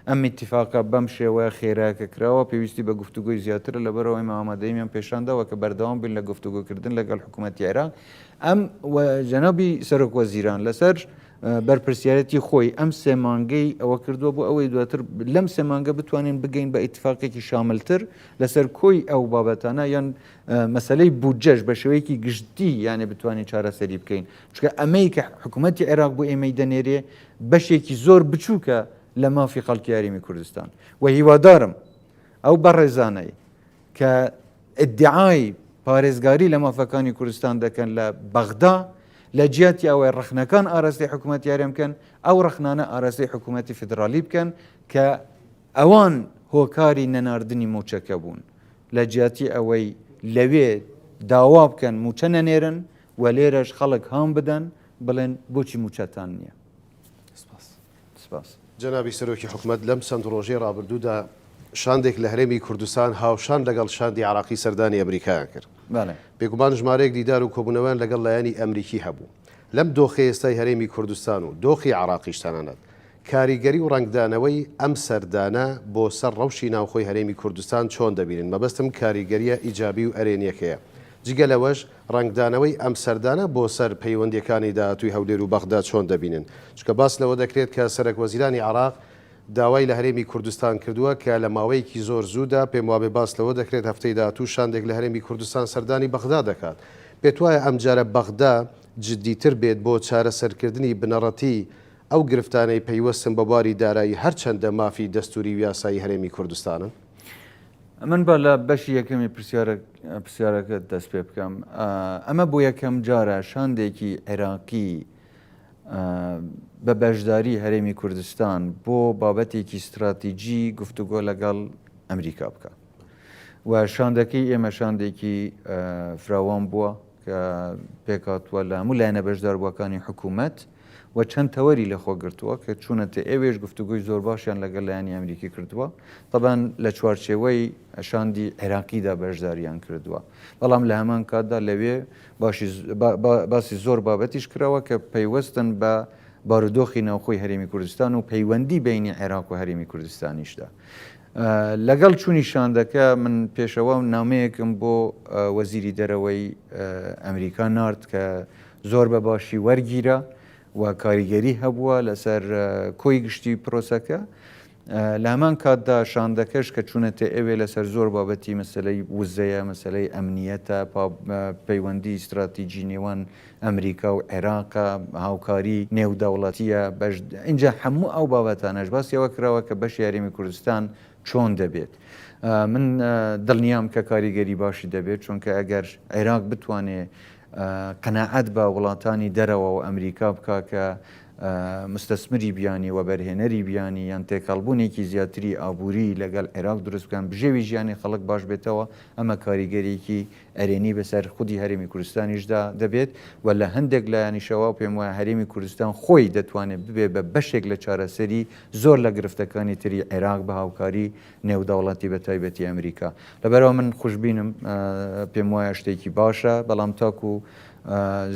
ئەم ئیتفاقە بەم شێوەیە خێراکە کراوە پێویستی بە گفتوگۆی زیاتر لەبەرەوە ئێمە ئامادەیەمیان پێشاندەوە کە بەردەوام بین لە گفتوگۆکردن لەگەڵ حکوومەتتی عێراق ئەم جەنابی سەرۆک وەزیران لەسەر بەرپرسیارەتی خۆی ئەم 3 مانگەی ئەوە کردووە بۆ ئەوەی دواتر لەم 3 مانگە بتوانین بگەین بە ئیتفاقێکی شاملتر لەسەر کۆی ئەو بابەتانە یان مەسلەی بودجەش بە شێوەیەکی گشتی یانێ بتوانین چارەسەری بکەین چکە ئەمەی کە حکوومەتتی عێراق بۆ ئێمەی دەنێرێ بەشێکی زۆر بچووکە لە مافی خەڵکی یاریمی کوردستان و هیوادارم ئەو بەڕێزانەی کە ئیدعای پارێزگاری لە مافەکانی کوردستان دەکەن لە بەغدا لە جیاتی ئەوەی ڕخنەکان ئاراستی حکوومەت یاریان بکەن ئەو ڕخنانە ئاراستی حکوومەتی فدرالی بکەن کە ئەوان هۆکاری نەناردنی موچەکە بوون لە جیاتی ئەوەی لەوێ داوا بکەن موچە نەنێرن و لێرەش خەڵک هام بدەن بڵێن بۆچی موچەتان نییە. سپاس. جەنابی سەرۆکی حکوومەت لەم چەند ڕۆژەی ڕابردوودا شاندێک لە هەرێمی کوردستان هاوشان لەگەڵ شاندی عراقی سەردانی ئەمریکایان کرد. بێگومان ژمارەیەک دیدار و کۆبوونەوەیان لەگەڵ لایەنی ئەمریکی هەبوو. لەم دۆخی ئێستای هەرێمی کوردستان و دۆخی عراقیشتانانەت کاریگەری و ڕنگدانەوەی ئەم سەردانە بۆ سەر ڕەوشی ناوخۆی هەرێمی کوردستان چۆن دەبینن مەبەستم کاریگەریە ئیجابی و ئەرێنیەکەیە. جگە لەوەش ڕنگدانەوەی ئەم سەردانە بۆ سەر پەیوەندیەکانی داهاتووی هەولێر و بەغدا چۆن دەبینن چکە باس لەوە دەکرێت کە سەرۆک وەزیرانی عراق داوای لە هەرێمی کوردستان کردووە کە لە ماوەیەکی زۆر زوودا پێم وابێ باس لەوە دەکرێت هەفتەی داهاتوو شاندێک لە هەرێمی کوردستان سەردانی بەغدا دەکات. پێت وایە ئەم جارە بەغدا جددیتر بێت بۆ چارەسەرکردنی بنەڕەتی ئەو گرفتانەی پەیوەستن بە باری دارایی هەرچەندە مافی دەستوری و یاسایی هەرێمی کوردستانن؟ من بە لە بەشی یەکەمی پرسیارەکە دەست پێ بکەم. ئەمە بۆ یەکەم جارە شاندێکی عێراقی بە بەشداری هەرێمی کوردستان بۆ بابەتێکی استراتیجی گفتوگۆ لەگەڵ ئەمریکا بکە و شاندەکەی ئێمە شاندێکی فراوان بووە کە پێکاتوە لە هەموو لایەنە بەشداربووەکانی حکوومەت و چەند تەوەری لەخۆگرتووە کە چوونەتە ئێوێش گفتوگوی زۆر باشیان لەگەڵ لایەنی ئەمریکی کردووە طبعاً لە چوارچێوەی شاندی عێراقیدا بەشداریان کردووە بەڵام لە هەمان کاتدا لەوێ باسی زۆر بابەتیش کراوە کە پەیوەستن بە بارودۆخی ناوخۆی هەرێمی کوردستان و پەیوەندی بینی عێراق و هەرێمی کوردستانیشدا. لەگەڵ چوونی شاندەکە من پێشەوە نامەیەکم بۆ وەزیری دەرەوەی ئەمریکا نارد کە زۆر بە باشی وەرگیرە و کاریگەری هەبووە لەسەر کۆی گشتی پرۆسەکە. لە هەمان کاتدا شاندەکەش کە چوونەتە ئەوێ لەسەر زۆر بابەتی مەسلەی وزەیە مەسلەی ئەمنیەتە پەیوەندی استراتیجی نێوان ئەمریکا و عێراقە هاوکاری نێودەوڵەتیە اینجا هەموو ئەو بابەتانەش باسیەوە کراوە کە بەشی هەرێمی کوردستان چۆن دەبێت. من دڵنیام کە کاریگەری باشی دەبێت چونکە ئەگەر عێراق بتوانێت قەناعەت بە وڵاتانی دەرەوە و ئەمریکا بکە کە مستەسمری بیانی و بەرهێنەری بیانی یان تێکەڵبوونێکی زیاتری ئابووری لەگەڵ عێراق دروست بکەن بژێوی ژیانی خەڵک باش بێتەوە ئەمە کاریگەریەکی ئەرێنی بەسەر خودی هەرێمی کوردستانیشدا دەبێت و لە هەندێک لایەنیشەوە پێم وایە هەرێمی کوردستان خۆی دەتوانێت ببێ بە بەشێک لە چارەسەری زۆر لە گرفتەکانی تری عێراق بە هاوکاری نێودەوڵەتی بە تایبەتی ئەمریکا. لەبەرەوە من خوشببینم پێم وایە شتێکی باشە بەڵام تاکو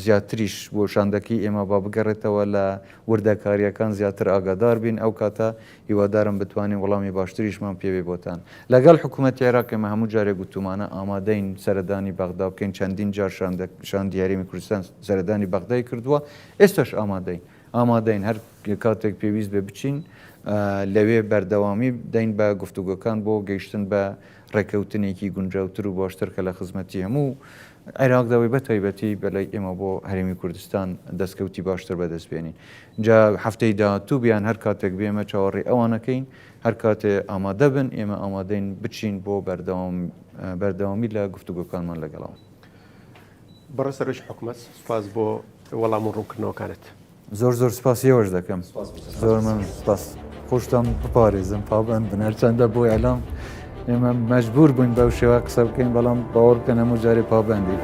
زیاتریش بۆ شاندەکەی ئێمە با بگەڕێتەوە لە وردەکاریەکان زیاتر ئاگادار بین ئەو کاتە هیوادارم بتوانین وەڵامی باشتریشمان پێوێ بۆتان لەگەڵ حکوومەت عێراق ئێمە هەموو جارێک گوتومانە ئامادەین سەردانی بەغدا بکەین چەندین جار شاندی یاریمی کوردستان سەردانی بەغدای کردووە ئێستاش ئامادەین هەر کاتێک پێویست بێ بچین لەوێ بەردەوامی دەین بە گفتوگەکان بۆ گەیشتن بە ڕێکەوتنێکی گونجاوتر و باشتر کە لە خزمەتی هەموو عێراقداوی بە تایبەتی بەلای ئێمە بۆ هەرێمی کوردستان دەستکەوتی باشتر بەدەستبێنین جا هەفتەی داهاتوو بیان هەر کاتێک بێمە چاوەڕێ ئەوانەکەین هەر کاتێ ئامادە بن ئێمە ئامادەین بچین بۆ بەردەوامی لە گفتوگەکانمان لەگەڵەوە بەڕێ سەرۆکی حکوومەت سوپاس بۆ وەڵام و ڕوونکردنەوەکانت زۆر سپاسیەوەش دەکەم زۆر من سپاس خۆشتان بپارێزم پابند بن هەرچەندە بۆ ئەلام ئێمە مەجبور بووین بەو شێوە قسە بکەین بەڵام باوەڕ بکەن هەموو جارێ پابندی